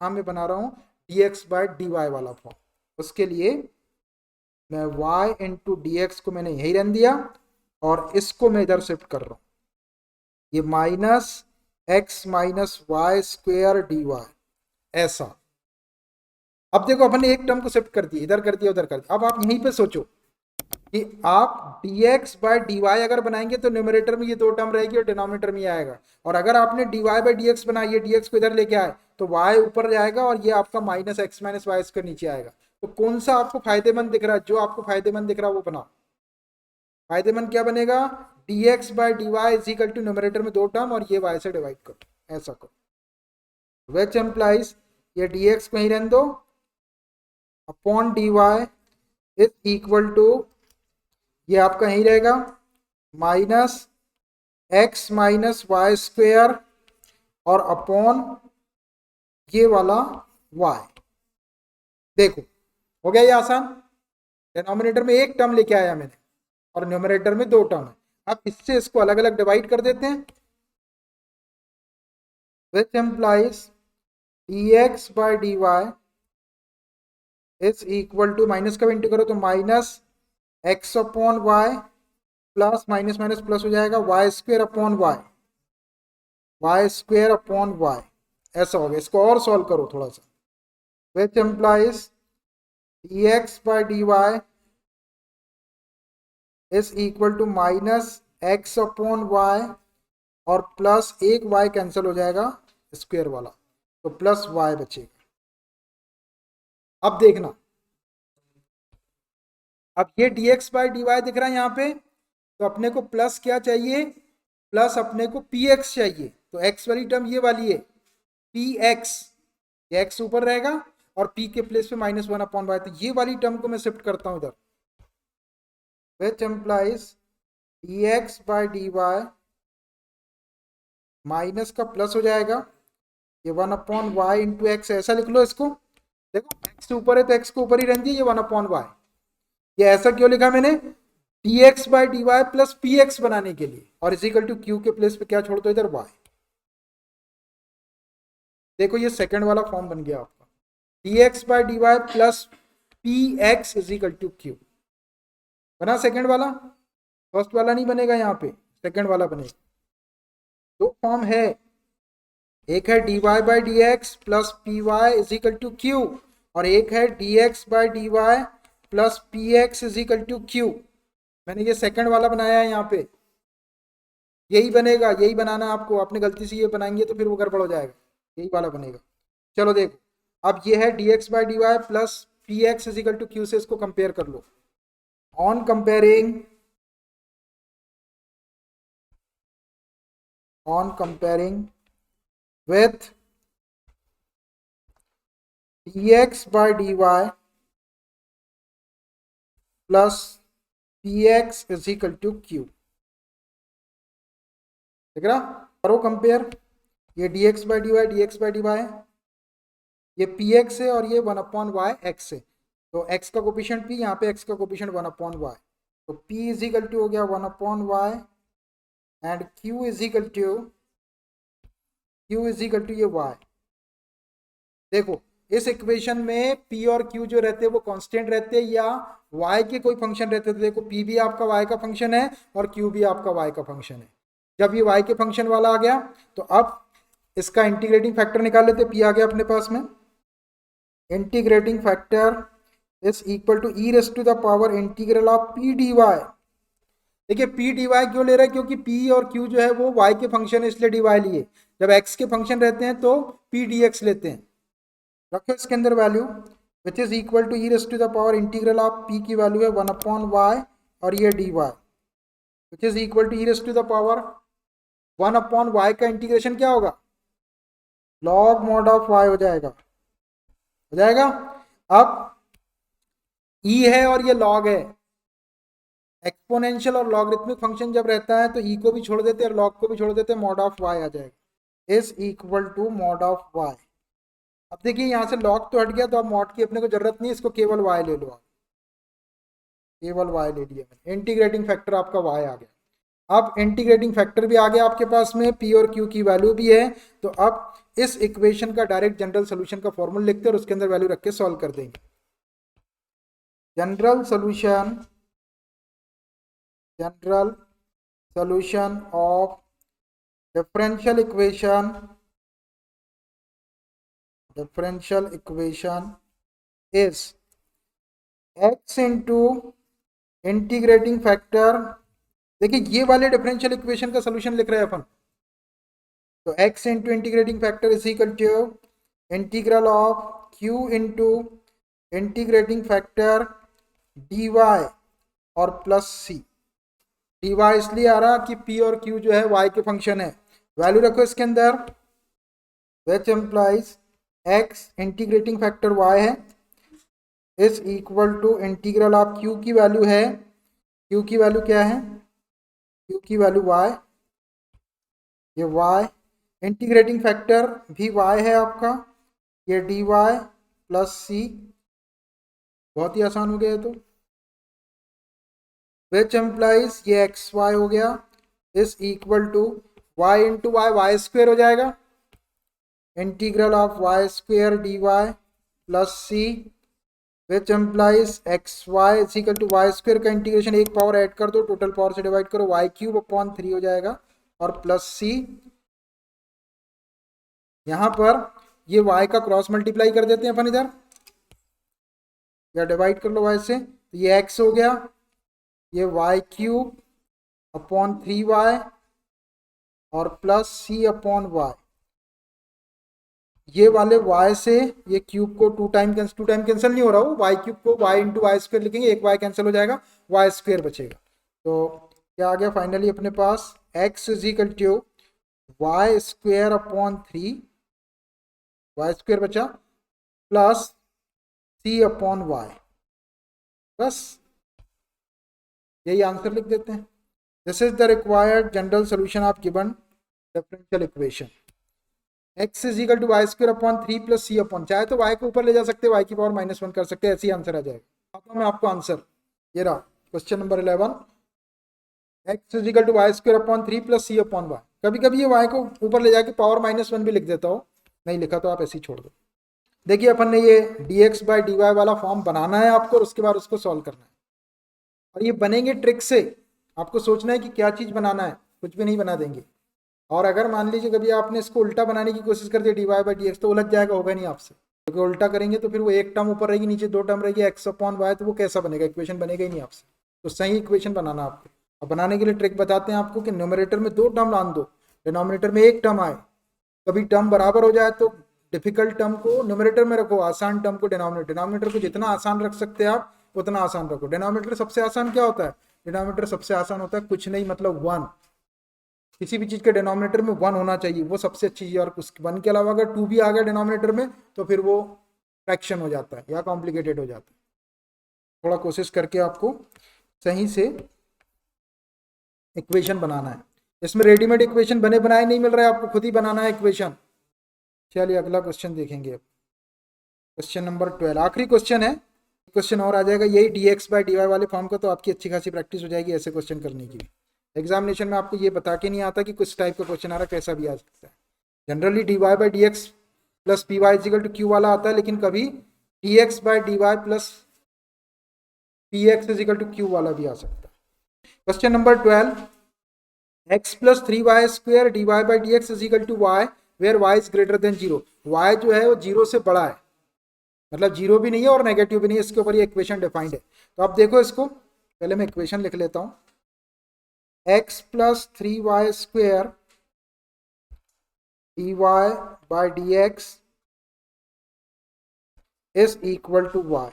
हाँ मैं बना रहा हूँ dx बाई डी वाला फॉर्म। उसके लिए मैं y इंटू डी को मैंने यही रन दिया, और इसको मैं इधर शिफ्ट कर रहा हूँ, ये minus x minus y square d ऐसा। अब देखो अपन ने एक टर्म को शिफ्ट कर दिया, इधर कर दिया उधर कर दिया। अब आप यहीं पे सोचो कि आप dx बाय dy अगर बनाएंगे तो न्यूमरेटर में ये 2 टर्म रहेगी और डिनोमिनेटर में आएगा, और अगर आपने dy बाय dx बनाई, ये dx को इधर लेके आए तो y ऊपर जाएगा और ये आपका minus x minus y square नीचे आएगा। तो कौन सा आपको फायदेमंद दिख रहा है, जो आपको फायदेमंद दिख रहा है वो बनाओ। फायदेमंद क्या बनेगा, dx by dy is equal to numerator में 2 टर्म और ये y से डिवाइड करो, ऐसा करो। विच एम्प्लाइज ये dx को ही रहने दो, upon dy is equal to, ये आपका यही रहेगा minus x minus y square और अपॉन ये वाला y। देखो हो गया ये आसान। डिनोमिनेटर में एक टर्म लेके आया मैंने और न्यूमरेटर में 2 टर्म है। अब इससे इसको अलग अलग डिवाइड कर देते हैं, which implies dx by dy is equal to, minus का इंटू करो तो minus x upon y plus minus minus plus हो जाएगा y square upon y, y square upon y, ऐसा हो गया। इसको और सॉल्व करो थोड़ा सा, which implies dx by dy is equal to minus x upon y और प्लस एक y कैंसिल हो जाएगा स्क्वेयर वाला, तो प्लस y बचेगा। अब देखना, अब ये dx बाई डी दिख रहा है यहाँ पे, तो अपने को प्लस क्या चाहिए, प्लस अपने को px चाहिए। तो x वाली टर्म ये वाली है px, ये x ऊपर रहेगा और p के प्लेस पे माइनस 1 अपॉन वाई, तो ये वाली टर्म को मैं शिफ्ट करता हूं इधर, विच implies dx by D minus का प्लस हो जाएगा, ये 1 अपॉन वाई इंटू एक्स, ऐसा लिख लो इसको। देखो x ऊपर है तो x को ऊपर ही रहने दिए, ये 1 अपॉन वाई। ये ऐसा क्यों लिखा मैंने, dx by d plus px बनाने के लिए, और इजिकल टू q के प्लेस पे क्या छोड़ दो इधर y। देखो ये सेकंड वाला फॉर्म बन गया आपका, dx by d plus px is equal to q बना सेकंड वाला। फर्स्ट वाला नहीं बनेगा, यहाँ पे सेकंड वाला बनेगा। दो फॉर्म है, एक है dy by D x plus p y is equal to q, और एक है dx by d plus p x is equal to q. मैंने ये सेकंड वाला बनाया है यहाँ पे, यही बनेगा, यही बनाना आपको। आपने गलती से ये बनाएंगे तो फिर वो गड़बड़ हो जाएगा, यही वाला बनेगा। चलो देखो, अब ये है dx by d plus p x is equal to q से इसको कंपेयर कर लो। On comparing with dx by dy plus px is equal to q। देख रहा, करो कंपेयर, ये dx by dy है, ये px है और ये 1 अपॉन वाई एक्स है। तो x का कोफिशिएंट p, यहाँ पे x का कोफिशिएंट 1 अपॉन वाई, तो p इज इक्वल टू हो गया 1 upon y and q is equal to ये y। देखो इस इक्वेशन में p और q जो रहते हैं वो कांस्टेंट रहते हैं या y के कोई फंक्शन रहते हैं। तो देखो p भी आपका y का फंक्शन है और q भी आपका y का फंक्शन है। जब ये y के फंक्शन वाला आ गया तो अब इसका इंटीग्रेटिंग फैक्टर निकाल लेते, p आ गया अपने पास में, integrating factor is equal to e raise to the power integral of p d y. देखिए पी डी वाई क्यों ले रहा है, क्योंकि पी और क्यू जो है वो वाई के फंक्शन है, इसलिए डी वाई लिए। जब एक्स के फंक्शन रहते हैं तो पी डी एक्स लेते हैं। रखो इसके अंदर value which is equal to e raise to the power integral of p की वैल्यू है 1/y और ये d y which is equal to e raise to the power 1/y का इंटीग्रेशन क्या होगा, लॉग मॉड ऑफ y हो जाएगा, हो जाएगा। अब e है और ये log है, एक्सपोनेंशियल और लॉगरिथमिक फंक्शन जब रहता है तो e को भी छोड़ देते हैं और log को भी छोड़ देते हैं, मॉड ऑफ y आ जाएगा is equal to mod of y। अब देखिए यहाँ से log तो हट गया, तो अब मॉड की अपने को जरूरत नहीं है, इसको केवल y ले लो आप, केवल y ले लिया मैंने, इंटीग्रेटिंग फैक्टर आपका y आ गया। अब इंटीग्रेटिंग फैक्टर भी आ गया आपके पास में, p और q की वैल्यू भी है, तो अब इस इक्वेशन का डायरेक्ट जनरल सोल्यूशन का फॉर्मूला लिखते हैं और उसके अंदर वैल्यू रख के सॉल्व कर देंगे। General solution of differential equation is x into integrating factor. देखिए ये वाले डिफरेंशियल इक्वेशन का सोल्यूशन लिख रहे हैं अपन, तो x into integrating factor is equal to integral of q into integrating factor dy और प्लस c। dy इसलिए आ रहा कि p और q जो है y के फंक्शन है, वैल्यू रखो इसके अंदर which implies x integrating factor y है is equal to integral of q की वैल्यू है, q की वैल्यू क्या है, q की वैल्यू y, ये y, इंटीग्रेटिंग फैक्टर भी y है आपका, ये dy प्लस c। बहुत ही आसान हो गया है, तो विच एम्प्लाइज ये एक्स वाई हो गया is equal to y into y, y square हो जाएगा, integral of y square d y plus c, which implies x y is equal to y square का इंटीग्रेशन एक पावर ऐड कर दो, total power से divide करो, y cube upon 3 हो जाएगा और प्लस सी। यहां पर ये y का क्रॉस मल्टीप्लाई कर देते हैं अपन इधर, या डिवाइड कर लो y से, तो ये x हो गया, ये वाई क्यूब अपॉन 3y और प्लस सी अपॉन वाई। ये वाले y से ये क्यूब को टू टाइम कैंसिल नहीं हो रहा हो, वाई क्यूब को y इंटू वाई स्क्वेयर लिखेंगे, एक y कैंसिल हो जाएगा, वाई स्क्वेयर बचेगा। तो क्या आ गया फाइनली अपने पास, x is equal to y square upon 3, y square बचा, प्लस सी अपॉन वाई, बस यही आंसर लिख देते हैं। This is the required general solution of given differential equation. x is equal to y square upon 3 plus c upon, चाहे तो y को ऊपर ले जा सकते हैं, y की पावर -1 कर सकते हैं, ऐसे ही आंसर आ जाएगा। आता हूं मैं आपको आंसर, ये रहा question number 11, x is equal to y square upon 3 plus c upon y. कभी कभी ये y को ऊपर ले जाके पावर -1 भी लिख देता हो, नहीं लिखा तो आप ऐसे ही छोड़ दो। देखिए अपन ने ये dx बाई dy वाला फॉर्म बनाना है आपको और उसके बाद उसको सॉल्व करना है, और ये बनेंगे ट्रिक से। आपको सोचना है कि क्या चीज बनाना है, कुछ भी नहीं बना देंगे। और अगर मान लीजिए कभी आपने इसको उल्टा बनाने की कोशिश कर दी dy बाई dx, तो उलझ जाएगा, होगा नहीं आपसे, क्योंकि उल्टा करेंगे तो फिर वो एक टर्म ऊपर रहेगी, नीचे 2 टर्म रहेगी, x अपॉन वाई, तो वो कैसा बनेगा, इक्वेशन बनेगा ही नहीं आपसे। तो सही इक्वेशन बनाना आपको, और बनाने के लिए ट्रिक बताते हैं आपको कि न्यूमरेटर में 2 टर्म लान दो, डिनोमिनेटर में 1 टर्म आए। कभी टर्म बराबर हो जाए तो डिफिकल्ट टर्म को न्यूमरेटर में रखो, आसान टर्म को डिनोमिनेटर। डिनोमिनेटर को जितना आसान रख सकते हैं आप उतना आसान रखो। डिनोमिनेटर सबसे आसान क्या होता है, डिनोमिनेटर सबसे आसान होता है कुछ नहीं, मतलब 1। किसी भी चीज के डिनोमिनेटर में 1 होना चाहिए, वो सबसे अच्छी चीज। और उस 1 के अलावा अगर 2 भी आ गया डिनोमिनेटर में तो फिर वो फ्रैक्शन हो जाता है या कॉम्प्लिकेटेड हो जाता है। थोड़ा कोशिश करके आपको सही से इक्वेशन बनाना है। इसमें रेडीमेड इक्वेशन बने बनाए नहीं मिल रहा है, आपको खुद ही बनाना है इक्वेशन। चलिए अगला क्वेश्चन देखेंगे अब, क्वेश्चन नंबर 12, आखिरी क्वेश्चन है, क्वेश्चन और आ जाएगा यही dx बाई dy वाले फॉर्म का, तो आपकी अच्छी खासी प्रैक्टिस हो जाएगी ऐसे क्वेश्चन करने की। एग्जामिनेशन में आपको ये बता के नहीं आता कि कुछ टाइप का क्वेश्चन आ रहा है, कैसा भी आ सकता है। Generally dy by dx plus py equal to q वाला आता है, लेकिन कभी dx by dy plus px equal to q वाला भी आ सकता है। Question number 12, x plus 3y square dy by dx is equal to y where y is greater than 0। y जो है वो 0 से बड़ा है, मतलब जीरो भी नहीं है और नेगेटिव भी नहीं है, इसके ऊपर ये इक्वेशन डिफाइंड है। तो अब देखो इसको, पहले मैं इक्वेशन लिख लेता हूँ, x plus 3y square dy by dx is equal to y।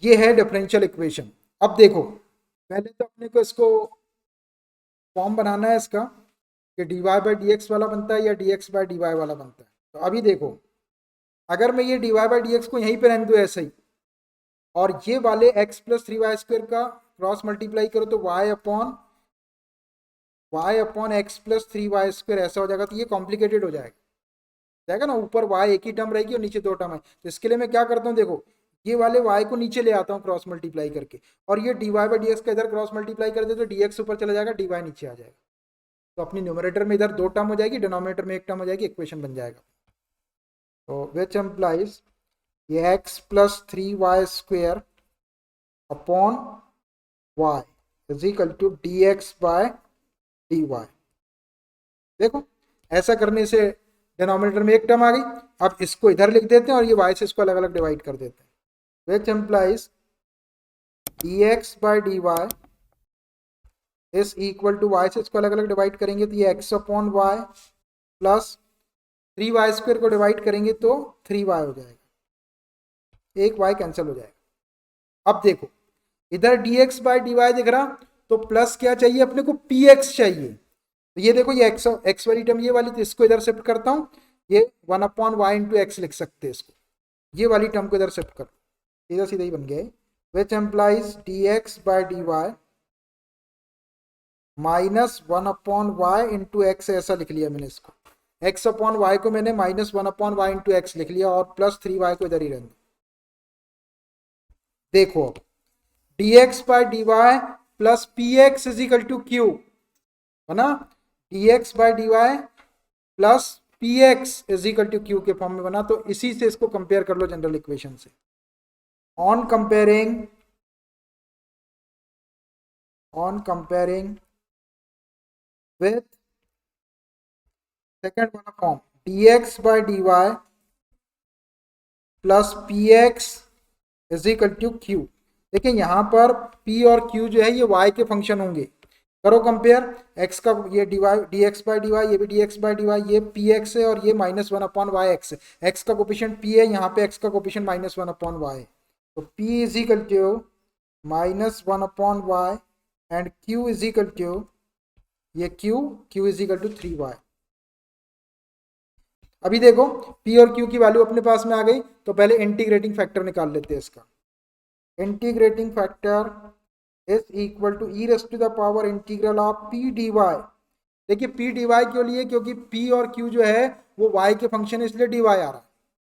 ये है डिफरेंशियल इक्वेशन। अब देखो पहले तो अपने को इसको फॉर्म बनाना है इसका कि dy बाई dx वाला बनता है या dx बाई dy वाला बनता है। तो अभी देखो, अगर मैं ये dy बाई dx को यहीं पे रहने दूं ऐसे ही, और ये वाले x प्लस 3y स्क्वेयर का क्रॉस मल्टीप्लाई करो तो y upon x plus 3y square ऐसा हो जाएगा, तो ये कॉम्प्लिकेटेड हो जाएगा ना, ऊपर y एक ही टर्म रहेगी और नीचे दो टर्म है। तो इसके लिए मैं क्या करता हूँ, देखो ये वाले y को नीचे ले आता हूँ क्रॉस मल्टीप्लाई करके, और ये dy बाई dx का इधर क्रॉस मल्टीप्लाई कर दे तो dx ऊपर चला जाएगा, dy नीचे आ जाएगा। तो अपनी न्यूमरेटर में इधर दो टर्म हो जाएगी, डिनोमिनेटर में एक टर्म हो जाएगी, इक्वेशन बन जाएगा। तो विच एम्प्लाइज ये x plus 3y square upon y is equal to dx by dy। देखो ऐसा करने से डिनोमिनेटर में एक टर्म आ गई। अब इसको इधर लिख देते हैं और ये y से इसको अलग अलग डिवाइड कर देते हैं, which implies dx by dy is equal to y से इसको अलग अलग डिवाइड करेंगे तो ये x upon y plus 3y square को डिवाइड करेंगे तो 3y हो जाएगा, एक y कैंसिल हो जाएगा। अब देखो इधर dx बाय dy दिख रहा, तो प्लस क्या चाहिए अपने को, px चाहिए। तो ये देखो ये x वाली टर्म ये वाली, तो इसको इधर शिफ्ट करता हूँ, ये 1 अपॉन वाई इंटू एक्स लिख सकते हैं इसको, ये वाली टर्म को इधर शिफ्ट करो, सीधा सीधा ही बन गया, which implies dx by dy minus 1 upon y into x, ऐसा लिख लिया मैंने इसको, x अपॉन वाई को मैंने minus 1 upon y into x लिख लिया और प्लस 3y को इधर ही रहने। देखो अब dx by dy plus px is equal to q है ना, dx by dy plus px is equal to q के फॉर्म में बना। तो इसी से इसको कंपेयर कर लो जनरल इक्वेशन से। ऑन कंपेयरिंग विथ सेकेंड वाला form dx by dy plus px is equal to q। देखिए यहाँ पर p और q जो है ये y के फंक्शन होंगे, करो कंपेयर, x का ये dx बाई dy, ये भी dx बाई dy, ये px है और ये माइनस 1 अपॉन वाई एक्स है, x का कोपिशेंट p है, यहाँ पे x का कोपिशेंट माइनस 1 अपॉन वाई है, तो p is equal to minus 1 upon y and q is equal to ये q is equal to 3y। अभी देखो p और q की वैल्यू अपने पास में आ गई, तो पहले इंटीग्रेटिंग फैक्टर निकाल लेते हैं इसका। Integrating factor is equal to e raise to the power integral of p d y. देखिए पी डी वाई क्यों लिए, क्योंकि पी और क्यू जो है वो वाई के फंक्शन है, इसलिए डी वाई आ रहा है,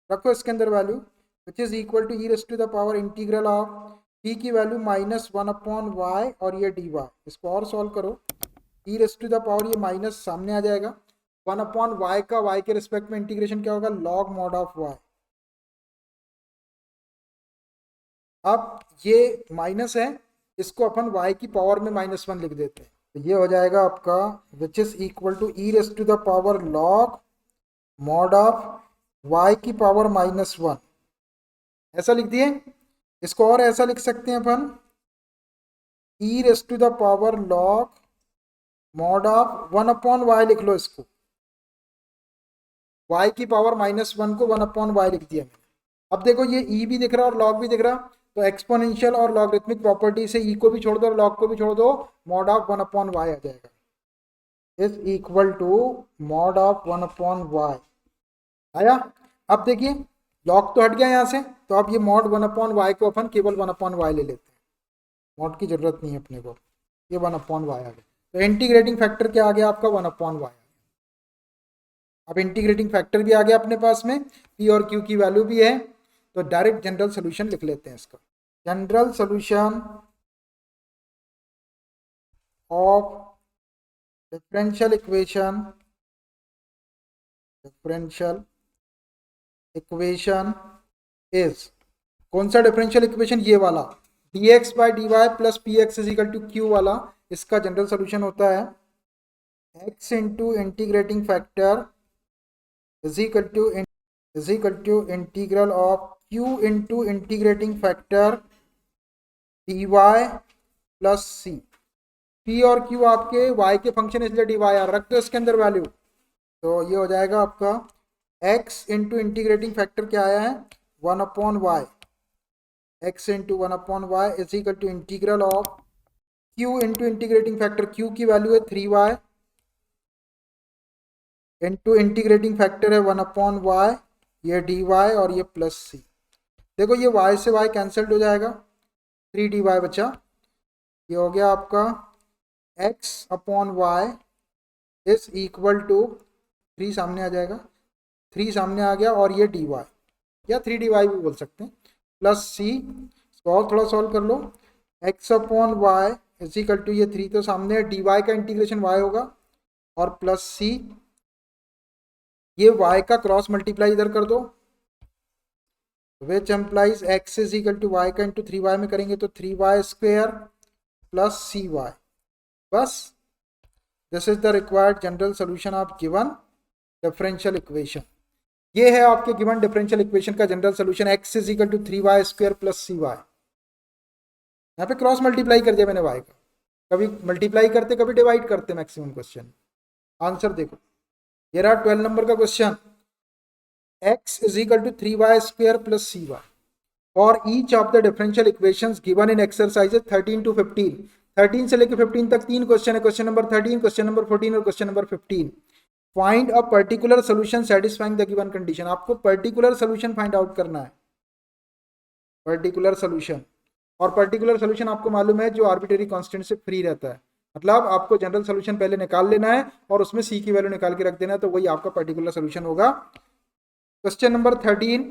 रखो इसके अंदर value, which is equal to e raise to the power integral of p की वैल्यू माइनस 1 अपॉन वाई और ये डी वाई। इसको और सॉल्व करो, e raise to the power ये माइनस सामने आ जाएगा, 1 अपॉन वाई का वाई के रिस्पेक्ट में इंटीग्रेशन क्या होगा, लॉग मॉड ऑफ वाई। अब ये माइनस है, इसको अपन y की पावर में -1 लिख देते हैं, तो ये हो जाएगा आपका which is equal to e raise to the power log mod of y की पावर -1, ऐसा लिख दिए। इसको और ऐसा लिख सकते हैं अपन, e raise to the power log mod of 1 upon y लिख लो, इसको y की पावर -1 को 1 अपॉन वाई लिख दिया मैंने। अब देखो ये e भी दिख रहा और लॉग भी दिख रहा, तो एक्सपोनेंशियल और लॉगरिथमिक प्रॉपर्टी से e को भी छोड़ दो और लॉग को भी छोड़ दो, मॉड ऑफ 1 अपॉन वाई आ जाएगा, is equal to mod of 1 upon y आया। अब देखिए लॉग तो हट गया यहाँ से, तो अब ये मॉड 1 अपॉन वाई को अपन केवल 1 अपॉन वाई ले लेते हैं, मॉड की जरूरत नहीं है अपने को, ये 1 अपॉन वाई आ गया। तो इंटीग्रेटिंग फैक्टर क्या आ गया आपका, 1 अपॉन वाई। अब इंटीग्रेटिंग फैक्टर भी आ गया अपने पास में, पी और क्यू की वैल्यू भी है, तो डायरेक्ट जनरल सोल्यूशन लिख लेते हैं इसका। General solution of differential equation is, कौन सा डिफरेंशियल इक्वेशन, ये वाला dx by d y plus p x is equal to q वाला, इसका जनरल सोल्यूशन होता है x into integrating factor is equal to integral of q into integrating factor d y plus c. P और q आपके y के function इसलिए d y आर रख दो इसके अंदर वैल्यू, तो ये हो जाएगा आपका x इंटू इंटीग्रेटिंग फैक्टर क्या आया है 1/y, x into 1/y is equal to integral of q into integrating factor q की वैल्यू है 3y इंटू इंटीग्रेटिंग फैक्टर है 1/y, ये dy और ये प्लस सी। देखो ये y से y कैंसल्ड हो जाएगा, 3dy बचा। ये हो गया आपका x/y इज इक्वल टू 3 सामने आ जाएगा, 3 सामने आ गया और ये dy या 3dy भी बोल सकते हैं प्लस सी। इसको और थोड़ा सॉल्व कर लो, x/y इज इक्वल टू ये 3 तो सामने है, dy का इंटीग्रेशन y होगा और प्लस सी, ये y का क्रॉस मल्टीप्लाई इधर कर दो, which implies x is equal to y का इंटू 3y में करेंगे तो 3y स्क्वेयर प्लस cy। बस this is the required general solution of given differential equation. ये है आपके गिवन डिफरेंशियल इक्वेशन का general solution, x is equal to 3y square plus cy। यहाँ पे क्रॉस मल्टीप्लाई कर दिया मैंने y का, कभी मल्टीप्लाई करते कभी डिवाइड करते मैक्सिमम क्वेश्चन। आंसर देखो, ये रहा 12 नंबर का question, x is equal to 3y square plus cy for each of the differential equations given in exercises 13 to 15। 13 से लेकर 15 तक 3 क्वेश्चन है, क्वेश्चन नंबर 13, क्वेश्चन नंबर 14 और question number 15। Find a particular solution satisfying the given condition. आपको particular solution find out करना है, particular solution. और particular solution आपको मालूम है जो आर्बिट्रेरी कांस्टेंट से फ्री रहता है, मतलब आपको जनरल सोल्यूशन पहले निकाल लेना है और उसमें सी की वैल्यू निकाल के रख देना है, तो वही आपका पर्टिकुलर सोल्यूशन होगा। क्वेश्चन नंबर 13,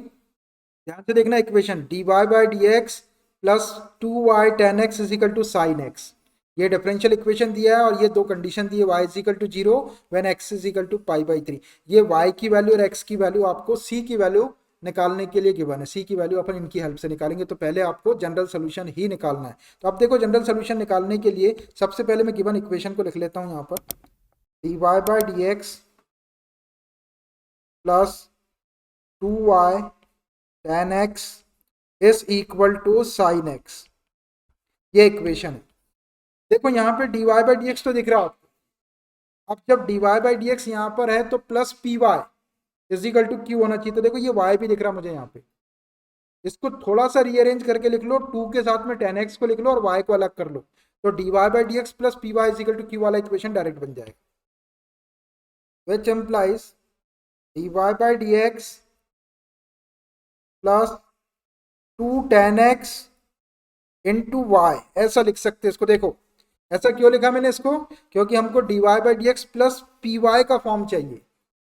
ध्यान से देखना equation, dy by D x plus 2y tan x is equal to sine x. ये डिफरेंशियल इक्वेशन दिया है और ये दो कंडीशन दी है, y is equal to 0 when x is equal to π/3। ये y की वैल्यू और x की वैल्यू आपको c की वैल्यू निकालने के लिए गिवन है, c की वैल्यू अपन इनकी हेल्प से निकालेंगे, तो पहले आपको जनरल सोल्यूशन ही निकालना है। तो अब देखो जनरल सोल्यूशन निकालने के लिए सबसे पहले मैं गिवन इक्वेशन को लिख लेता हूँ यहाँ पर, dy by D x plus 2y tan x is equal to sine x, ये इक्वेशन है। देखो यहाँ पे dy बाई डी एक्स तो दिख रहा है आपको, अब जब dy बाई डी एक्स यहाँ पर है तो plus p y is equal to q होना चाहिए, तो देखो ये y भी दिख रहा है मुझे यहाँ पे, इसको थोड़ा सा रीअरेंज करके लिख लो, 2 के साथ में tan x को लिख लो और y को अलग कर लो, तो dy by D x plus p y is equal to q वाला इक्वेशन डायरेक्ट बन जाएगा, which implies dy by D x plus 2 tan x into y, ऐसा लिख सकते हैं इसको। देखो ऐसा क्यों लिखा मैंने इसको, क्योंकि हमको dy by D x plus p y का फॉर्म चाहिए,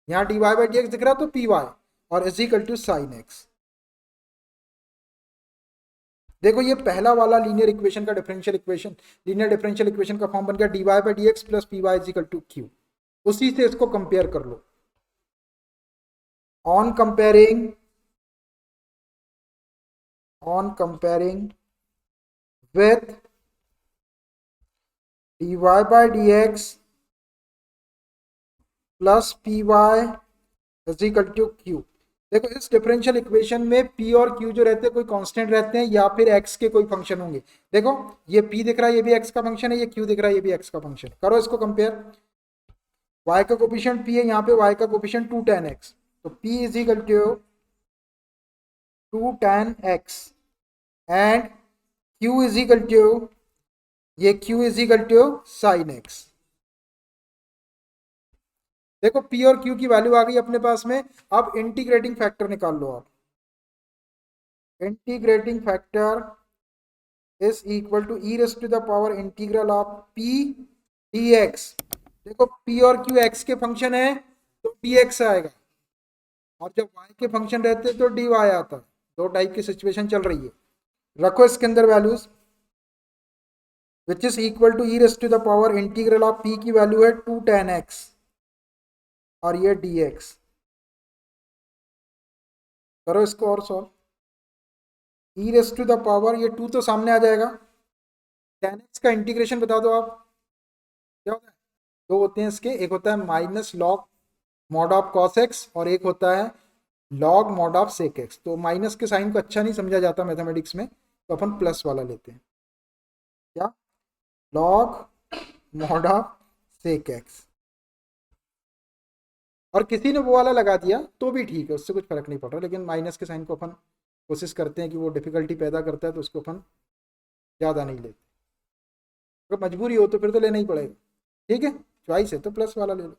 यहाँ dy बाई डी एक्स दिख रहा तो पी वाई और is equal to sine x. देखो ये पहला वाला लीनियर इक्वेशन का differential equation, linear differential equation का फॉर्म बन गया dy by D x plus p y is equal to q. उसी से इसको कंपेयर कर लो, on comparing with dy by dx plus p y is equal to q. देखो इस डिफरेंशियल इक्वेशन में p और q जो रहते हैं कोई कांस्टेंट रहते हैं या फिर x के कोई फंक्शन होंगे। देखो ये p दिख रहा है ये भी x का फंक्शन है, ये q दिख रहा है ये भी x का फंक्शन। करो इसको कंपेयर, y का कोफिशिएंट p है, यहाँ पे y का कोफिशिएंट 2 tan x, तो p is equal to 2 tan x and q is equal to, ये q is equal to sine x। देखो p और q की वैल्यू आ गई अपने पास में, अब इंटीग्रेटिंग फैक्टर निकाल लो आप, integrating factor is equal to e raise to the power integral of p dx। देखो p और q x के फंक्शन है तो dx आएगा, और जब y के फंक्शन रहते तो dy आता है। दो टाइप की सिचुएशन चल रही है, रखो इसके अंदर values, which is equal to e raise to the power integral of p की वैल्यू है 2 tan x और ये dx। करो इसको और solve, e raise to the power, ये 2 तो सामने आ जाएगा, tan x का इंटीग्रेशन बता दो आप क्या होता है, दो होते हैं इसके, एक होता है minus log mod of cos x और एक होता है log mod of sec x. तो माइनस के साइन को अच्छा नहीं समझा जाता मैथमेटिक्स में, तो अपन प्लस वाला लेते हैं। क्या? Log mod of sec x. और किसी ने वो वाला लगा दिया तो भी ठीक है, उससे कुछ फर्क नहीं पड़ रहा, लेकिन माइनस के साइन को अपन कोशिश करते हैं कि वो डिफिकल्टी पैदा करता है, तो उसको अपन ज़्यादा नहीं लेते। अगर मजबूरी हो तो फिर तो लेना ही पड़ेगा। ठीक है, चॉइस है तो प्लस वाला ले लो।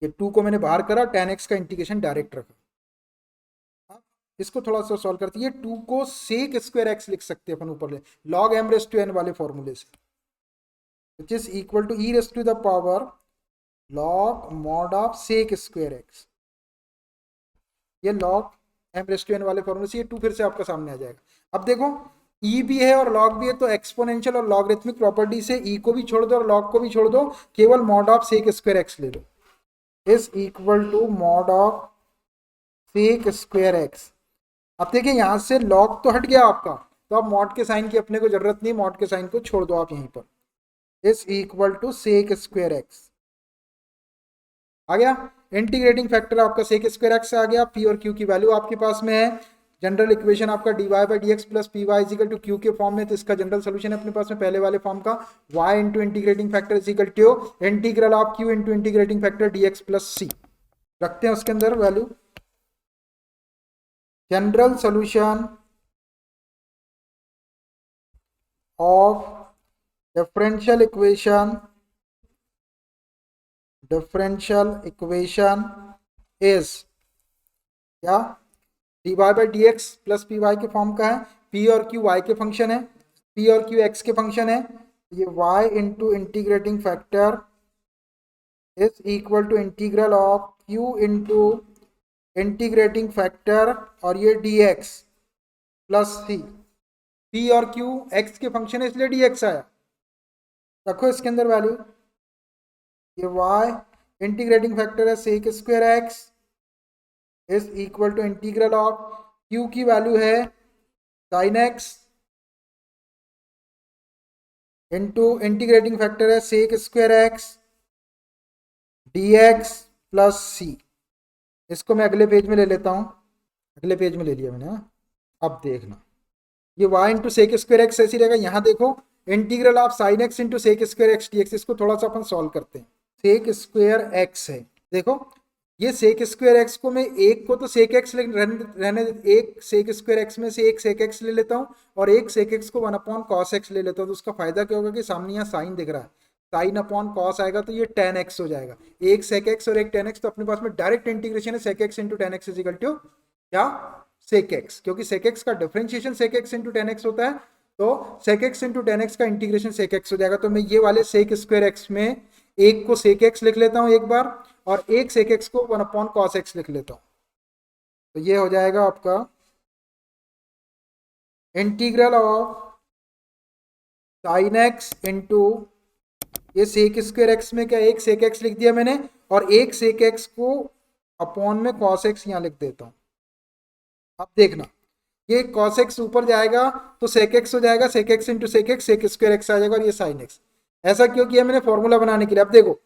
ये 2 को मैंने बाहर करा, 10x का इंटीग्रेशन डायरेक्ट रखा। अब इसको थोड़ा सा सॉल्व करते हैं। 2 को सेक स्क्वायर एक्स लिख सकते हैं अपन ऊपर ले, log m raise to n वाले फॉर्मूले से, which is equal to e raise to the power log mod of sec square x. ये log m raise to n वाले फॉर्मूले से ये 2 फिर से आपका सामने आ जाएगा। अब देखो ई भी है और लॉग भी है, तो एक्सपोनेंशियल और लॉगरिथमिक प्रॉपर्टी से ई को भी छोड़ दो और लॉग को भी छोड़ दो, केवल mod of sec square x ले लो, is equal to mod of sec square x. अब देखिए यहां से लॉग तो हट गया आपका, तो अब मॉड के साइन की अपने को जरूरत नहीं, मॉड के साइन को छोड़ दो आप यहीं पर, is equal to sec square x आ गया। इंटीग्रेटिंग फैक्टर आपका सेक स्क्वायर एक्स आ गया। पी और क्यू की वैल्यू आपके पास में है। जनरल इक्वेशन आपका d Y by D x plus p y is equal to q के फॉर्म में, तो इसका जनरल सोल्यूशन है अपने पास में पहले वाले फॉर्म का, y into integrating factor is equal to integral of q into integrating factor d x plus c. रखते हैं उसके अंदर value. General solution of differential equation is क्या? D Y by D x plus p y के form का है। P और q y के फंक्शन है, पी और क्यू एक्स के फंक्शन है। ये y into integrating factor is equal to integral of q into integrating factor और ये dx प्लस सी। p और q x के फंक्शन है इसलिए dx आया। रखो इसके अंदर वैल्यू। ये y इंटीग्रेटिंग फैक्टर है sec square x is equal to integral of q की वैल्यू है sine x into integrating factor है sec square x dx plus c. इसको मैं अगले पेज में ले लेता हूं, अगले पेज में ले लिया मैंने। अब देखना ये y into sec square x ऐसी रहेगा। यहां देखो integral of sine x into sec square x d x, इसको थोड़ा सा अपन सॉल्व करते हैं। सेक स्क्वायर एक्स है, देखो ये सेक स्क्वायर एक्स को मैं एक को तो सेक एक्स रहने एक सेक स्क्वायर एक्स में से एक सेक एक्स ले लेता हूँ और एक सेक एक्स को 1 अपॉन कॉस एक्स ले लेता हूँ। तो उसका फायदा क्या होगा कि सामने यहाँ साइन दिख रहा है, साइन अपॉन कॉस आएगा तो ये टेन एक्स हो जाएगा। एक सेक एक्स और एक टेन एक्स, तो अपने पास में डायरेक्ट इंटीग्रेशन है sec x into tan x is equal to क्या? सेक एक्स, क्योंकि सेक एक्स का differentiation sec x into tan x होता है, तो sec x into tan x का इंटीग्रेशन सेक एक्स हो जाएगा। तो मैं ये वाले सेक स्क्वायर एक्स में एक को सेक एक्स लिख लेता हूं एक बार और एक सेक एक्स को 1 अपॉन कॉस एक्स लिख लेता हूं। तो ये हो जाएगा आपका integral of sine x into ये सेक स्क्वायर एक्स में क्या एक सेक एक्स लिख दिया मैंने और एक सेक एक्स को अपॉन में कॉस एक्स यहां लिख देता हूं। अब देखना ये cos x ऊपर जाएगा तो sec x हो जाएगा, sec x into sec x sec square x आ जाएगा और ये sin x। ऐसा क्यों किया मैंने? फॉर्मूला बनाने के लिए। अब देखो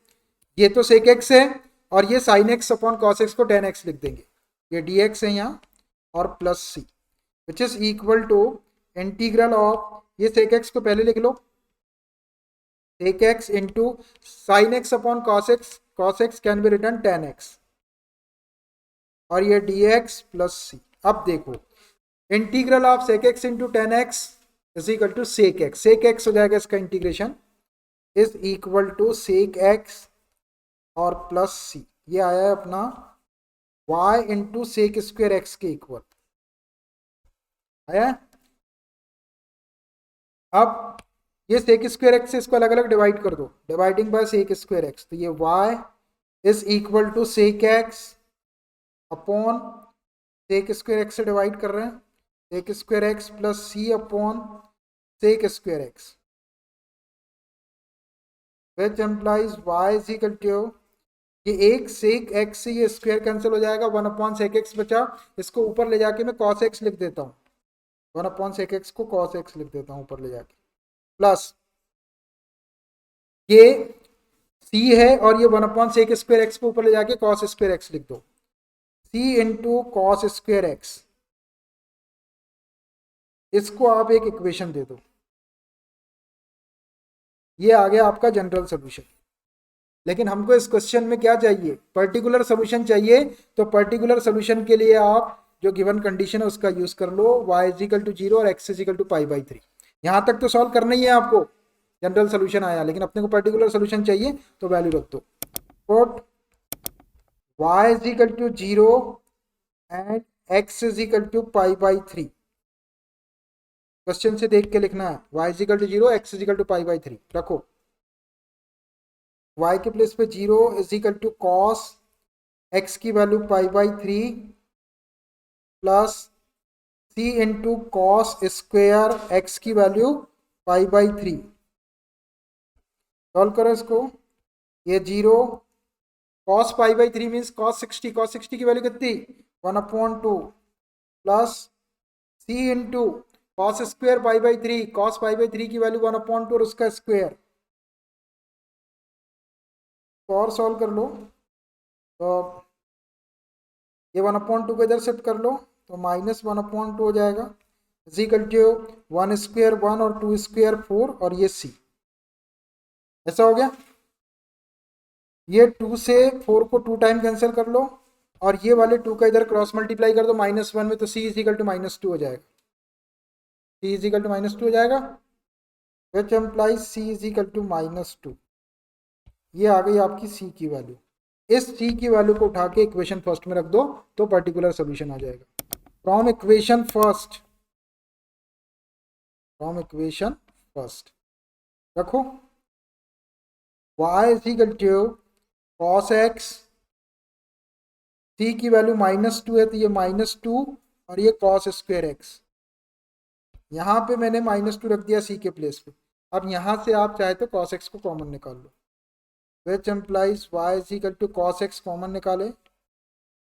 ये तो sec x है और ये sin x upon cos x को tan x लिख देंगे, ये dx है यहाँ और plus c which is equal to integral of ये sec x को पहले लिख लो, sec x into sin x upon cos x can be written tan x और ये dx प्लस सी। अब देखो integral of sec x into tan x is equal to sec x, sec x हो जाएगा इसका integration is equal to sec x और plus c. ये आया है अपना y into sec square x के इक्वल आया। अब ये सेक स्क्वायर एक्स से इसको अलग अलग डिवाइड कर दो, dividing by sec square x, तो ये y is equal to sec x upon sec square x से डिवाइड कर रहे हैं sec square x plus c upon sec square x which implies y is equal to ये एक सेक x से ये स्क्वायर कैंसिल हो जाएगा, 1 अपॉन सेक एक्स बचा, इसको ऊपर ले जाके मैं कॉस एक्स लिख देता हूँ, 1 अपॉन सेक एक्स को कॉस एक्स लिख देता हूँ ऊपर ले जाके, प्लस ये सी है और ये 1 अपॉन सेक स्क्वायर एक्स को ऊपर ले जाके कॉस स्क्वायर एक्स लिख दो। सी इंटू कॉस स्क्वेयर एक्स, इसको आप एक इक्वेशन दे दो, ये आ गया आपका जनरल सोल्यूशन। लेकिन हमको इस क्वेश्चन में क्या चाहिए, पर्टिकुलर सोल्यूशन चाहिए। तो पर्टिकुलर सोल्यूशन के लिए आप जो गिवन कंडीशन है उसका यूज कर लो, y इजिकल टू 0 और x इजिकल टू π/3। यहां तक तो सॉल्व करना ही है आपको, जनरल सोल्यूशन आया, लेकिन अपने को पर्टिकुलर सोल्यूशन चाहिए तो वैल्यू रख दो। Put y is equal to 0 and x is equal to π/3। Question से देख के लिखना है, y is equal to 0, x is equal to π/3 रखो। y के प्लेस पे 0 इजिकल टू कॉस x की value π/3 plus c into cos square x की वैल्यू π/3। सॉल्व करो इसको, ये 0 कॉस π/3 मीन्स कॉस 60, कॉस 60 की वैल्यू कितनी 1/2 plus c into cos square π/3, cos π/3 की वैल्यू 1/2 और उसका स्क्वेयर। तो और सॉल्व कर लो, तो ये 1/2 को इधर शिफ्ट कर लो तो -1/2 हो जाएगा, इजिकल टू 1 स्क्वेयर 1 और 2 स्क्वेयर 4 और ये c। ऐसा हो गया। ये 2 से 4 को 2 टाइम कैंसिल कर लो और ये वाले 2 का इधर क्रॉस मल्टीप्लाई कर दो -1 में, तो c इजिकल टू -2 हो जाएगा, c इजिकल टू -2 हो जाएगा, which implies c is equal to -2। ये आ गई आपकी c की वैल्यू। इस c की वैल्यू को उठा के इक्वेशन फर्स्ट में रख दो तो पर्टिकुलर सोल्यूशन आ जाएगा। फ्रॉम इक्वेशन फर्स्ट रखो y is equal to cos x, c की वैल्यू -2 है तो ये -2 और ये कॉस स्क्वेयर x। यहाँ पे मैंने -2 रख दिया c के प्लेस पे। अब यहाँ से आप चाहे तो cos x को कॉमन निकाल लो, which implies y is equal to cos x common निकाले,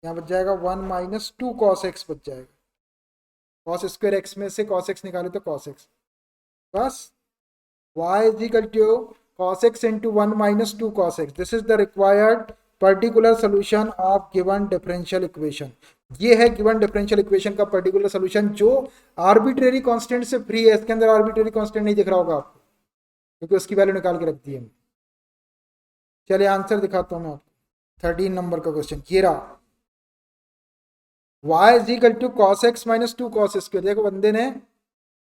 यहाँ बच जाएगा 1 - 2 cos x बच जाएगा, cos स्क्वेयर x में से cos x निकाले तो cos x, बस y is equal to cos x into 1 - 2 cos x। This is the required particular solution of given differential equation. ये है गिवन डिफरेंशियल इक्वेशन का पर्टिकुलर सोल्यूशन जो arbitrary constant से फ्री है। इसके अंदर आर्बिट्रेरी कांस्टेंट नहीं दिख रहा होगा आपको क्योंकि उसकी वैल्यू निकाल के रख दी है। चलिए आंसर दिखाता हूं मैं आपको। 13 नंबर का क्वेश्चन ये रहा, y is equal to cos x - 2 cos square. देखो बंदे ने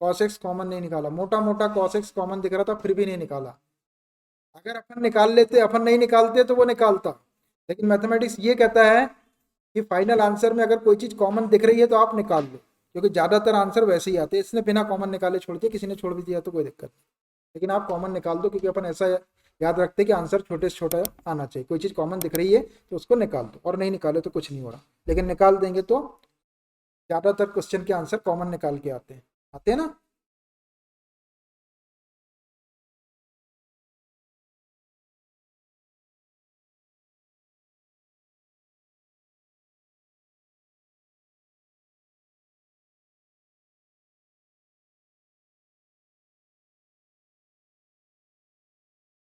cos x कॉमन नहीं निकाला, मोटा मोटा cos x कॉमन दिख रहा था फिर भी नहीं निकाला। अगर अपन निकाल लेते, अपन नहीं निकालते तो वो निकालता, लेकिन मैथमेटिक्स ये कहता है कि फाइनल आंसर में अगर कोई चीज कॉमन दिख रही है तो आप निकाल लो, क्योंकि ज्यादातर आंसर वैसे ही आते हैं। इसने बिना कॉमन निकाले छोड़ दिया, किसी ने छोड़ भी दिया तो कोई दिक्कत नहीं, लेकिन आप कॉमन निकाल दो, क्योंकि अपन ऐसा याद रखते हैं कि आंसर छोटे से छोटा आना चाहिए। कोई चीज कॉमन दिख रही है तो उसको निकाल दो, और नहीं निकाले तो कुछ नहीं हो रहा, लेकिन निकाल देंगे तो ज्यादातर क्वेश्चन के आंसर कॉमन निकाल के आते हैं ना।